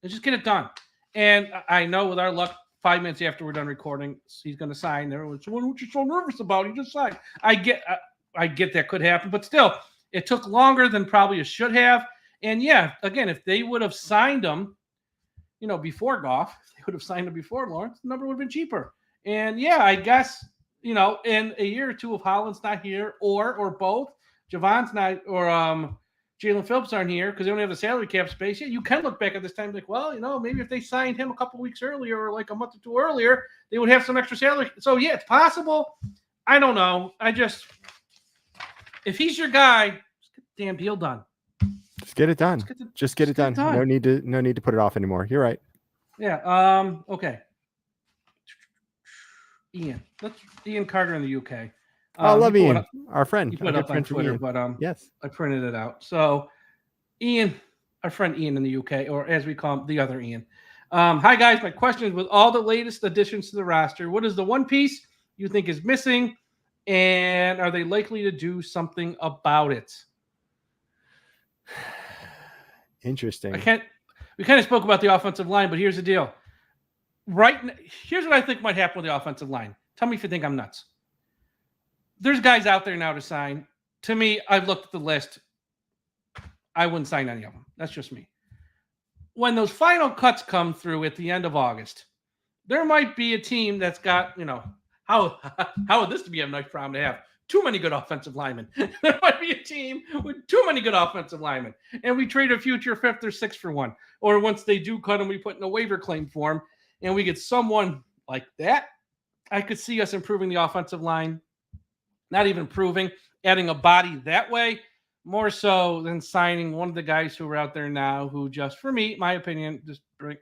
Let's just get it done. And I know with our luck, 5 minutes after we're done recording, he's going to sign. Everyone's, what are you so nervous about? He just signed. I get that could happen. But still, it took longer than probably it should have. And yeah, again, if they would have signed him, before Goff, if they would have signed him before Lawrence, the number would have been cheaper. And yeah, I guess, in a year or two, if Holland's not here or both, Javon's not, or Jaylen Phillips aren't here because they don't have the salary cap space. Yeah, you can look back at this time like, well, maybe if they signed him a couple weeks earlier or like a month or two earlier, they would have some extra salary. So yeah, it's possible. I don't know. If he's your guy, just get the damn deal done. Just get it done. Just get it done. No need to put it off anymore. You're right. Yeah. Okay. Ian Carter in the UK. I love Ian, our friend. He put it up on Twitter, but yes, I printed it out. So, Ian, our friend Ian in the UK, or as we call him, the other Ian. Hi guys, my question is: with all the latest additions to the roster, what is the one piece you think is missing, and are they likely to do something about it? Interesting. We kind of spoke about the offensive line, but here's the deal. Here's what I think might happen with the offensive line. Tell me if you think I'm nuts. There's guys out there now to sign. To me, I've looked at the list. I wouldn't sign any of them. That's just me. When those final cuts come through at the end of August, there might be a team that's got, how would this be a nice problem to have? Too many good offensive linemen. There might be a team with too many good offensive linemen. And we trade a future 5th or 6th for one. Or once they do cut them, we put in a waiver claim for them, and we get someone like that. I could see us improving the offensive line. Not even improving, adding a body that way, more so than signing one of the guys who are out there now who just, for me, my opinion,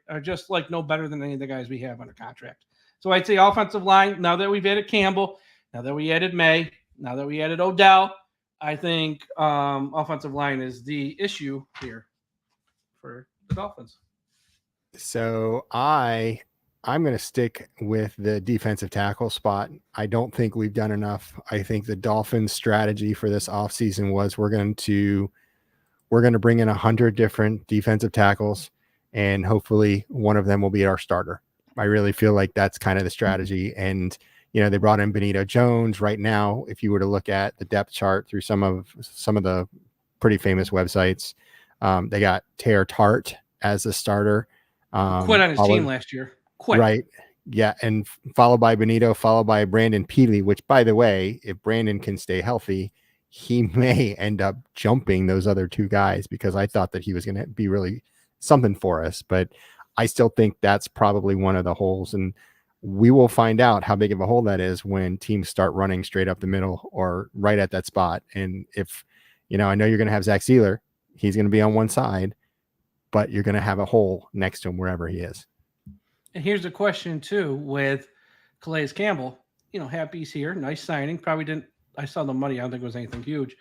are just like no better than any of the guys we have under contract. So I'd say offensive line, now that we've added Campbell, now that we added May, now that we added Odell, I think offensive line is the issue here for the Dolphins. So I'm going to stick with the defensive tackle spot. I don't think we've done enough. I think the Dolphins' strategy for this offseason was we're going to bring in 100 different defensive tackles, and hopefully one of them will be our starter. I really feel like that's kind of the strategy. And they brought in Benito Jones. Right now, if you were to look at the depth chart through some of the pretty famous websites, they got Taylor Tart as the starter. Quit on his team last year. Quit. Right. Yeah. And followed by Benito, followed by Brandon Peely, which, by the way, if Brandon can stay healthy, he may end up jumping those other 2 guys, because I thought that he was going to be really something for us. But I still think that's probably one of the holes. And we will find out how big of a hole that is when teams start running straight up the middle or right at that spot. And if, I know you're going to have Zach Sealer, he's going to be on one side, but you're going to have a hole next to him wherever he is. And here's the question too with Calais Campbell. Happy's here, nice signing. Probably didn't. I saw the money. I don't think it was anything huge.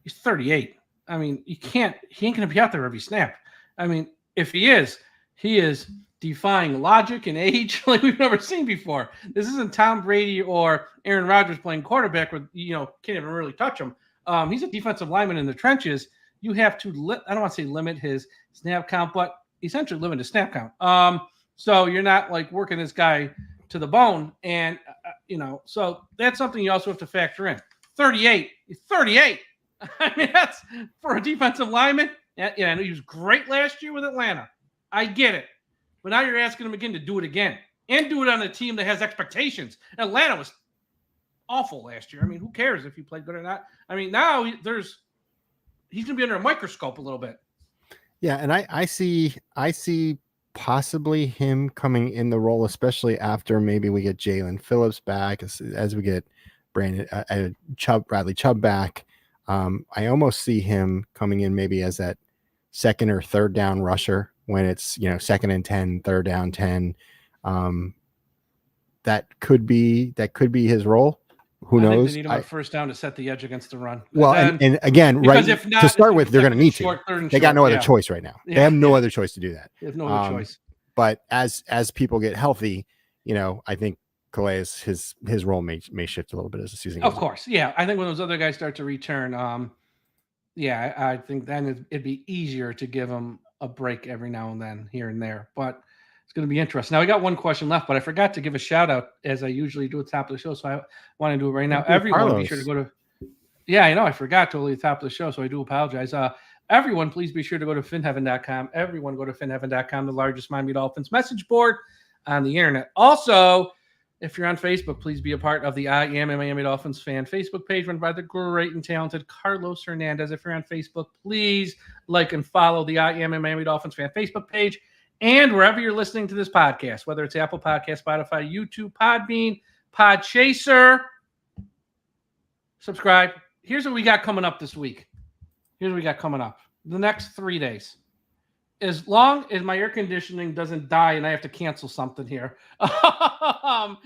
He's 38. I mean, he ain't going to be out there every snap. I mean, if he is defying logic and age like we've never seen before. This isn't Tom Brady or Aaron Rodgers playing quarterback where can't even really touch him. He's a defensive lineman in the trenches. You have to I don't want to say limit his snap count, but essentially limit his snap count. So you're not like working this guy to the bone. And, so that's something you also have to factor in. 38. He's 38. I mean, that's for a defensive lineman. I know he was great last year with Atlanta. I get it. But now you're asking him again to do it again and do it on a team that has expectations. Atlanta was awful last year. I mean, who cares if he played good or not? I mean, now he's going to be under a microscope a little bit. Yeah, and I see possibly him coming in the role, especially after maybe we get Jaylen Phillips back, as we get Bradley Chubb back. I almost see him coming in maybe as that second or third down rusher when it's, second and 10, third down 10. That could be his role. Who knows? Think they need him on first down to set the edge against the run. Well, and again, right, if not, to start with, they're going to need to. They got no other choice right now. They have no other choice to do that. They have no other choice. But as people get healthy, I think Calais, his role may shift a little bit as the season goes on. Of course, yeah. I think when those other guys start to return, I think then it'd be easier to give him a break every now and then, here and there. But it's going to be interesting. Now, we got one question left, but I forgot to give a shout out as I usually do at the top of the show. So I want to do it right now. Everyone, be sure to go to. Yeah, I know. I forgot totally at the top of the show, so I do apologize. Everyone, please be sure to go to finheaven.com. Everyone go to finheaven.com, the largest Miami Dolphins message board on the internet. Also, if you're on Facebook, please be a part of the I Am a Miami Dolphins fan Facebook page run by the great and talented Carlos Hernandez. If you're on Facebook, please like and follow the I Am a Miami Dolphins fan Facebook page. And wherever you're listening to this podcast, whether it's Apple Podcast, Spotify, YouTube, Podbean, Podchaser, subscribe. Here's what we got coming up this week. Here's what we got coming up. The next 3 days. As long as my air conditioning doesn't die and I have to cancel something here. On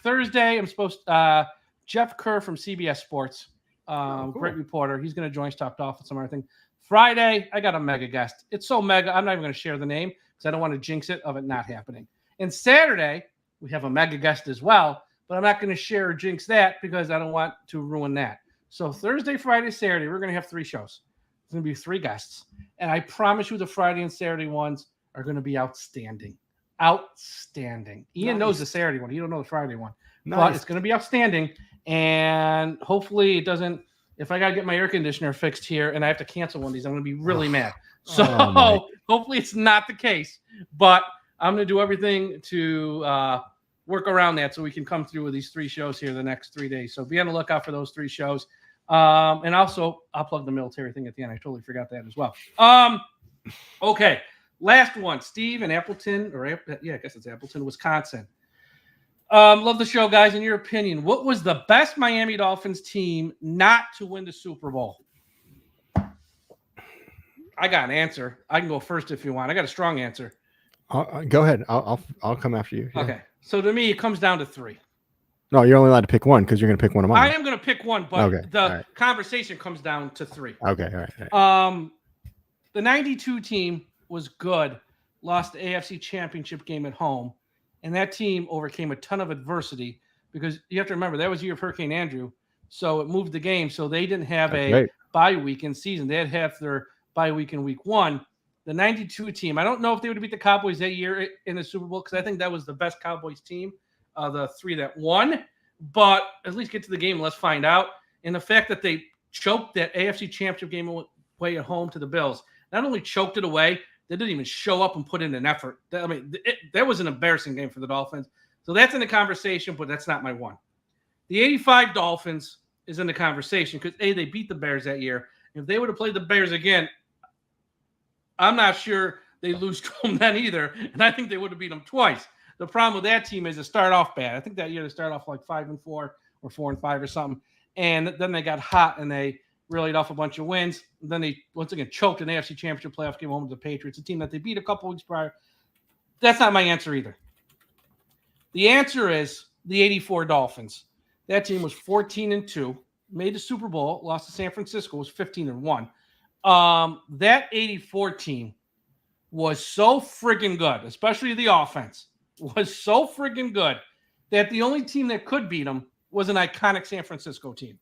Thursday, I'm supposed to Jeff Kerr from CBS Sports, cool. Great reporter. He's going to join us, talk Dolphins and everything. Friday, I got a mega guest. It's so mega, I'm not even going to share the name because I don't want to jinx it of it not happening. And Saturday, we have a mega guest as well, but I'm not going to share or jinx that because I don't want to ruin that. So Thursday, Friday, Saturday, we're going to have 3 shows. It's going to be 3 guests. And I promise you the Friday and Saturday ones are going to be outstanding. Outstanding. Ian knows the Saturday one. He don't know the Friday one. But it's going to be outstanding. And hopefully it doesn't. If I got to get my air conditioner fixed here and I have to cancel one of these, I'm going to be really mad. So hopefully it's not the case. But I'm going to do everything to work around that so we can come through with these 3 shows here the next 3 days. So be on the lookout for those 3 shows. And also, I'll plug the military thing at the end. I totally forgot that as well. Okay. Last one. Steve in Appleton, I guess it's Appleton, Wisconsin. Love the show, guys. In your opinion, what was the best Miami Dolphins team not to win the Super Bowl? I got an answer. I can go first if you want. I got a strong answer. Go ahead. I'll come after you. Yeah. Okay. So to me, it comes down to 3. No, you're only allowed to pick one because you're going to pick one of mine. I am going to pick one, but the conversation comes down to 3. Okay. All right. The 92 team was good. Lost the AFC Championship game at home. And that team overcame a ton of adversity because you have to remember that was the year of Hurricane Andrew. So it moved the game. So they didn't have bye week in season. They had half their bye week in week 1. The 92 team, I don't know if they would have beat the Cowboys that year in the Super Bowl because I think that was the best Cowboys team, the 3 that won. But at least get to the game. Let's find out. And the fact that they choked that AFC Championship game away at home to the Bills, not only choked it away, they didn't even show up and put in an effort. That was an embarrassing game for the Dolphins. So that's in the conversation, but that's not my one. The 85 Dolphins is in the conversation because, they beat the Bears that year. If they would have played the Bears again, I'm not sure they lose to them then either. And I think they would have beat them twice. The problem with that team is it started off bad. I think that year they started off like 5-4 or 4-5 or something. And then they got hot and they relayed off a bunch of wins. Then they, once again, choked an AFC Championship playoff game home to the Patriots, a team that they beat a couple weeks prior. That's not my answer either. The answer is the 84 Dolphins. That team was 14-2, made the Super Bowl, lost to San Francisco, was 15-1. That 84 team was so friggin' good, especially the offense, was so friggin' good that the only team that could beat them was an iconic San Francisco team.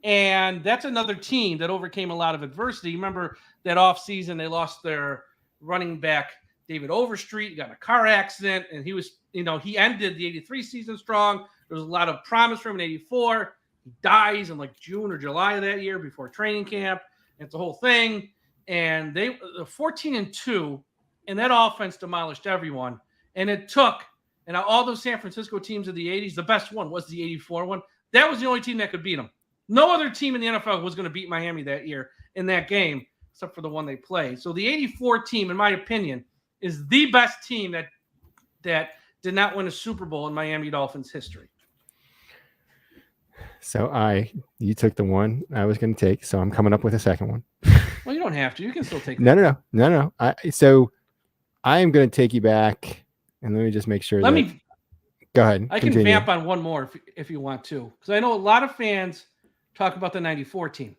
And that's another team that overcame a lot of adversity. Remember that offseason, they lost their running back, David Overstreet got in a car accident, and he was, he ended the 83 season strong. There was a lot of promise for him in 84. He dies in like June or July of that year before training camp. It's the whole thing. And they 14-2, and that offense demolished everyone. And it took, and all those San Francisco teams of the 80s, the best one was the 84 one. That was the only team that could beat them. No other team in the NFL was going to beat Miami that year in that game, except for the one they played. So the 84 team, in my opinion, is the best team that did not win a Super Bowl in Miami Dolphins history. So you took the one I was going to take, so I'm coming up with a second one. Well, you don't have to. You can still take No. So I am going to take you back, and let me just make sure. Go ahead. I can vamp on one more if you want to, because I know a lot of fans talk about the 94 team.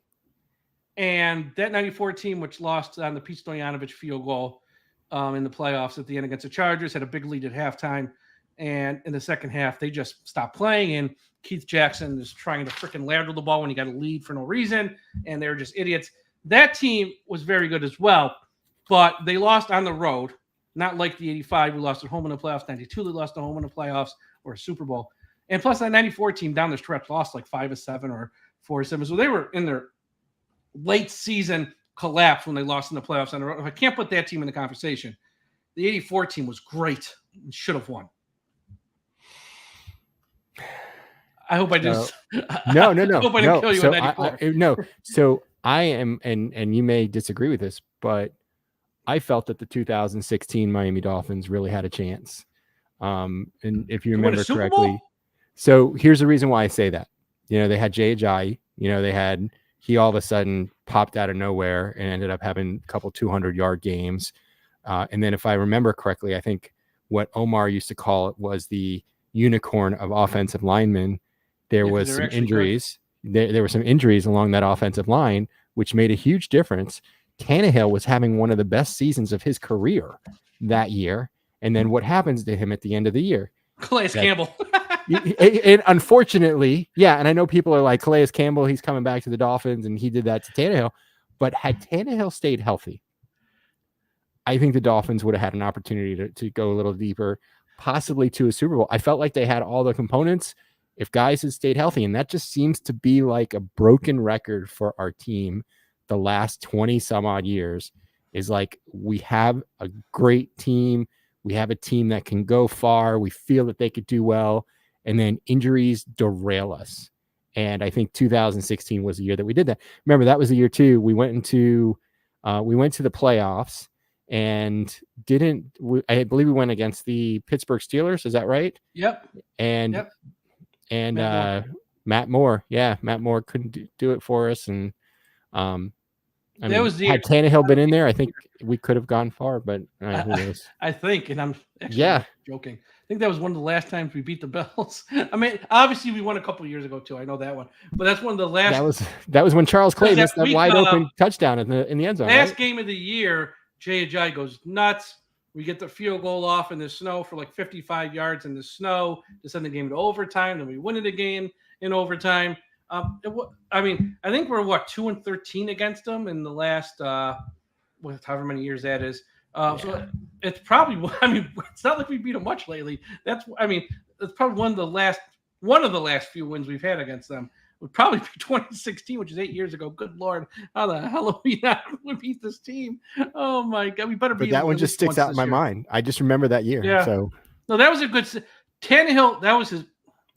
And that 94 team, which lost on the Pete Stoyanovich field goal in the playoffs at the end against the Chargers, had a big lead at halftime. And in the second half, they just stopped playing. And Keith Jackson is trying to freaking ladle the ball when he got a lead for no reason. And they were just idiots. That team was very good as well. But they lost on the road, not like the 85. We lost at home in the playoffs. 92, they lost at home in the playoffs or a Super Bowl. And plus that 94 team down the stretch lost like 5-7 or 4-7. So they were in their late season collapse when they lost in the playoffs on the road. I can't put that team in the conversation. The 84 team was great and should have won. I hope I just no. I hope I didn't kill you so in 94. No. So I am, and you may disagree with this, but I felt that the 2016 Miami Dolphins really had a chance. And if you remember correctly, so here's the reason why I say that. They had Jay Ajayi. He all of a sudden popped out of nowhere and ended up having a couple 200-yard games. And then if I remember correctly, I think what Omar used to call it was the unicorn of offensive linemen. There was some injuries. There were some injuries along that offensive line, which made a huge difference. Tannehill was having one of the best seasons of his career that year. And then what happens to him at the end of the year? Calais Campbell. And unfortunately, yeah, and I know people are like, Calais Campbell, he's coming back to the Dolphins, and he did that to Tannehill. But had Tannehill stayed healthy, I think the Dolphins would have had an opportunity to go a little deeper, possibly to a Super Bowl. I felt like they had all the components if guys had stayed healthy, and that just seems to be like a broken record for our team the last 20 some odd years. Is like, we have a great team. We have a team that can go far. We feel that they could do well. And then injuries derail us. And I think 2016 was the year that we did that. Remember, that was the year too. We went to the playoffs and I believe we went against the Pittsburgh Steelers. Is that right? Yep. And Matt Moore. Yeah. Matt Moore couldn't do it for us. And had Tannehill been in there, I think we could have gone far, but who knows? I think, and I'm actually joking. I think that was one of the last times we beat the Bills. I mean, obviously we won a couple of years ago too. I know that one, but that's one of the last. That was when Charles Clay missed that wide open touchdown in the end zone. Last game of the year, Jay Ajayi goes nuts. We get the field goal off in the snow for like 55 yards in the snow to send the game to overtime. Then we win it again in overtime. I think we're 2-13 against them in the last however many years that is. So it's probably, it's not like we beat them much lately. It's probably one of the last few wins we've had against them would probably be 2016, which is 8 years ago. Good Lord, how the hell have we not beat this team? Oh my God, we better be. But that one just sticks out in my mind. I just remember that year. Yeah. So no, that was a good Tannehill. That was his.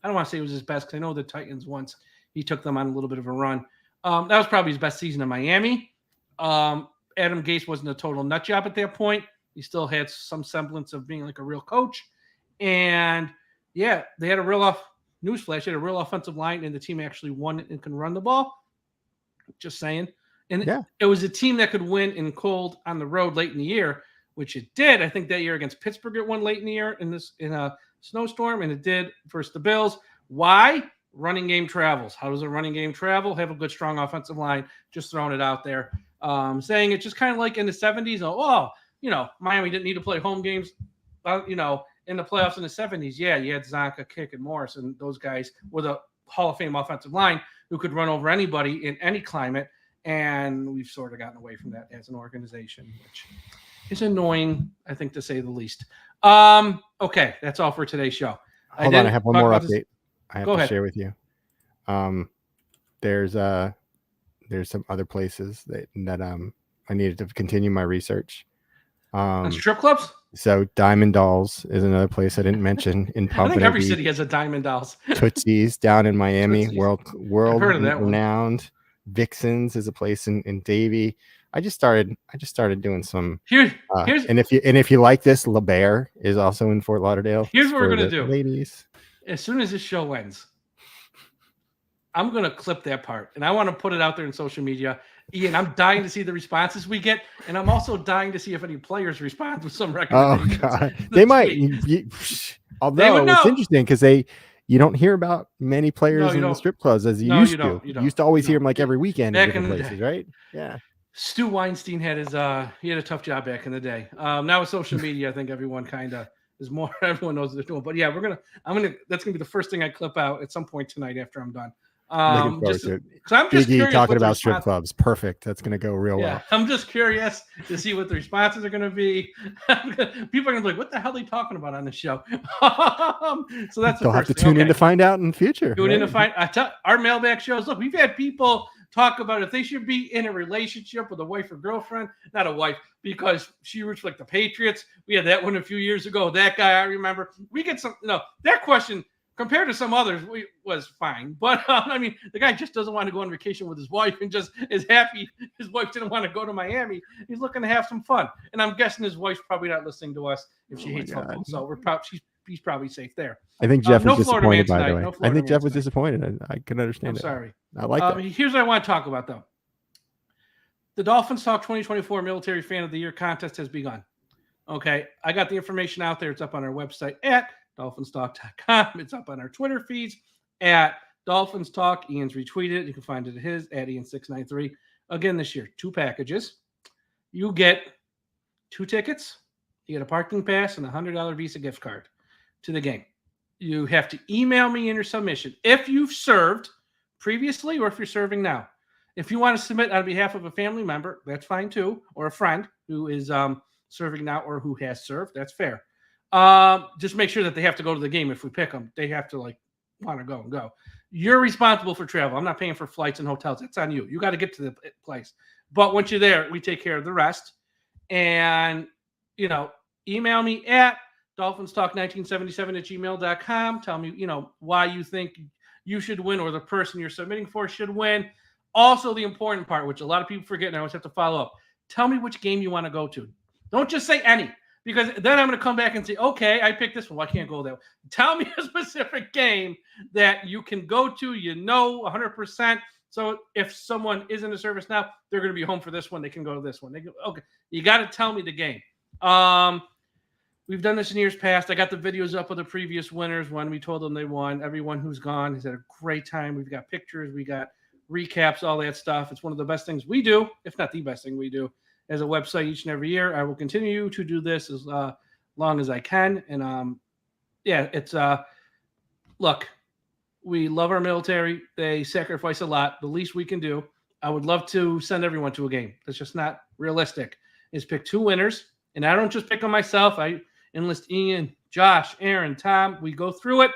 I don't want to say it was his best because I know the Titans once he took them on a little bit of a run. That was probably his best season in Miami. Adam Gase wasn't a total nut job at that point. He still had some semblance of being like a real coach. And yeah, they had a real newsflash. They had a real offensive line, and the team actually won and can run the ball. Just saying. And it was a team that could win in cold on the road late in the year, which it did. I think that year against Pittsburgh, it won late in the year in a snowstorm, and it did versus the Bills. Why? Running game travels. How does a running game travel? Have a good, strong offensive line. Just throwing it out there. Saying it just kind of like in the 70s. Miami didn't need to play home games, in the playoffs in the 70s. Yeah, you had Csonka, Kick, and Morris, and those guys with a Hall of Fame offensive line who could run over anybody in any climate. And we've sort of gotten away from that as an organization, which is annoying, I think, to say the least. Okay, that's all for today's show. Hold on, I have one more update I have Go to ahead. share with you. There's some other places that I needed to continue my research. Strip clubs? So Diamond Dolls is another place I didn't mention in I think Pompano every Beach. city has a Diamond Dolls. Tootsie's down in Miami, Tootsie's. world heard of that one. renowned. Vixen's is a place in Davie. I just started doing some. Here's and if you like this, La Bear is also in Fort Lauderdale. Here's what we're for gonna the do. ladies. As soon as this show ends, I'm gonna clip that part and I want to put it out there in social media. Ian, I'm dying to see the responses we get, and I'm also dying to see if any players respond with some Oh recommendations. God, they might. Although it's interesting because you don't hear about many players in the strip clubs as you used to. You used to always hear them like every weekend in different places, right? Yeah. Stu Weinstein had he had a tough job back in the day. Now with social media, I think everyone kind of is more. Everyone knows what they're doing. But yeah, that's gonna be the first thing I clip out at some point tonight after I'm done. Looking forward to it. I'm just Biggie curious talking about strip clubs. Perfect. That's going to go real well. I'm just curious to see what the responses are going to be. People are going to be like, what the hell are they talking about on the show? So that's They'll have to tune in to find out in the future. Tune in to find our mailbag shows. Look, we've had people talk about if they should be in a relationship with a wife or girlfriend, not a wife, because she roots for like the Patriots. We had that one a few years ago. That guy, I remember. We get that question compared to some others, was fine. But, I mean, the guy just doesn't want to go on vacation with his wife and just is happy his wife didn't want to go to Miami. He's looking to have some fun. And I'm guessing his wife's probably not listening to us if she hates football. So he's probably safe there. I think Jeff was disappointed, by the way. I think Jeff was disappointed. I can understand I'm sorry. I like that. Here's what I want to talk about, though. The Dolphins Talk 2024 Military Fan of the Year contest has begun. Okay, I got the information out there. It's up on our website at DolphinsTalk.com. It's up on our Twitter feeds at DolphinsTalk. Ian's retweeted it. You can find it at his at Ian693. Again, this year, 2 packages. You get 2 tickets. You get a parking pass and a $100 Visa gift card to the game. You have to email me in your submission if you've served previously or if you're serving now. If you want to submit on behalf of a family member, that's fine too, or a friend who is serving now or who has served. That's fair. Just make sure that they have to go to the game. If we pick them, they have to want to go. You're responsible for travel. I'm not paying for flights and hotels. It's on you. You got to get to the place. But once you're there, we take care of the rest. And, email me at DolphinsTalk1977@gmail.com. Tell me, why you think you should win or the person you're submitting for should win. Also, the important part, which a lot of people forget and I always have to follow up. Tell me which game you want to go to. Don't just say any. Because then I'm going to come back and say, okay, I picked this one. Well, I can't go there. Tell me a specific game that you can go to, 100%. So if someone is in the service now, they're going to be home for this one. They can go to this one. Okay, you got to tell me the game. We've done this in years past. I got the videos up of the previous winners when we told them they won. Everyone who's gone has had a great time. We've got pictures. We got recaps, all that stuff. It's one of the best things we do, if not the best thing we do. As a website each and every year. I will continue to do this as long as I can. And it's look, we love our military. They sacrifice a lot. The least we can do. I would love to send everyone to a game. That's just not realistic. Is pick 2 winners. And I don't just pick them myself. I enlist Ian, Josh, Aaron, Tom. We go through it,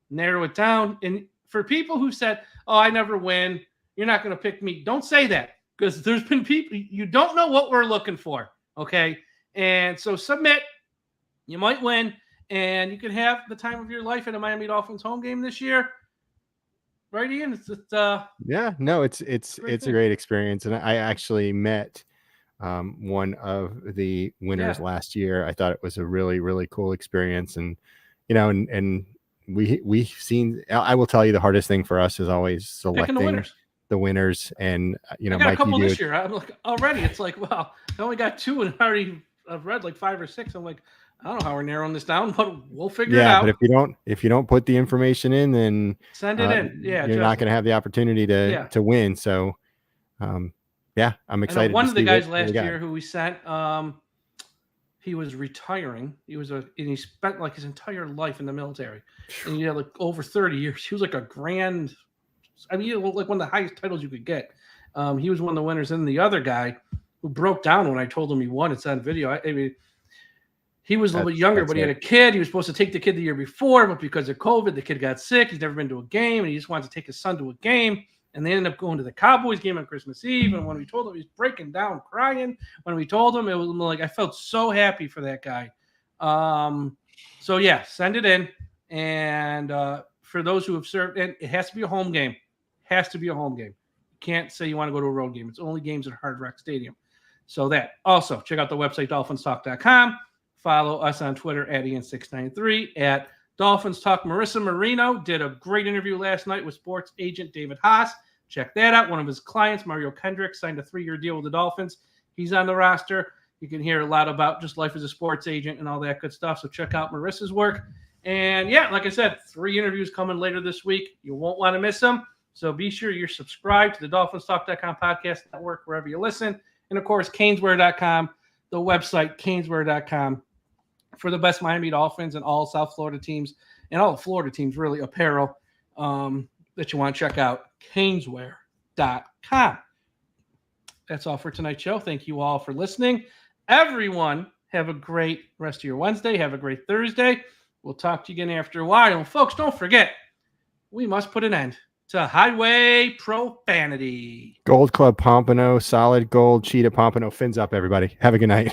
narrow it down. And for people who said, oh, I never win, you're not going to pick me. Don't say that. Because there's been people, you don't know what we're looking for, okay? And so submit. You might win, and you can have the time of your life at a Miami Dolphins home game this year. Right, Ian? It's just, yeah, no, it's a great experience. And I actually met one of the winners last year. I thought it was a really, really cool experience. And, and we've seen, I will tell you the hardest thing for us is always selecting the winners. And I got Mike, a couple this year. I'm like, already it's like, wow, I only got 2 and I've read like 5 or 6. I'm like, I don't know how we're narrowing this down, but we'll figure it out. But if you don't put the information in, then send it in. Yeah, you're not going to have the opportunity to win. So I'm excited. One of the guys last year who we sent, he was retiring. And he spent like his entire life in the military, and he had like over 30 years. He was like like one of the highest titles you could get. He was one of the winners. And the other guy who broke down when I told him he won. It's on video. I mean, he was a little bit younger, that's but he had a kid. He was supposed to take the kid the year before, but because of COVID, the kid got sick. He's never been to a game, and he just wanted to take his son to a game. And they ended up going to the Cowboys game on Christmas Eve. And when we told him, he was breaking down, crying. When we told him, it was like I felt so happy for that guy. So yeah, send it in. And for those who have served, and it has to be a home game. Has to be a home game. You can't say you want to go to a road game. It's only games at Hard Rock Stadium. So that. Also, check out the website, DolphinsTalk.com. Follow us on Twitter at Ian693 at Dolphins Talk. Marissa Marino did a great interview last night with sports agent David Haas. Check that out. One of his clients, Mario Kendrick, signed a 3-year deal with the Dolphins. He's on the roster. You can hear a lot about just life as a sports agent and all that good stuff. So check out Marissa's work. And yeah, like I said, 3 interviews coming later this week. You won't want to miss them. So be sure you're subscribed to the DolphinsTalk.com podcast network, wherever you listen. And of course, Caneswear.com, the website, Caneswear.com. for the best Miami Dolphins and all South Florida teams and all the Florida teams, really, apparel that you want to check out, Caneswear.com. That's all for tonight's show. Thank you all for listening. Everyone, have a great rest of your Wednesday. Have a great Thursday. We'll talk to you again after a while. And folks, don't forget, we must put an end to highway profanity. Gold Club Pompano, solid gold cheetah Pompano. Fins up, everybody. Have a good night.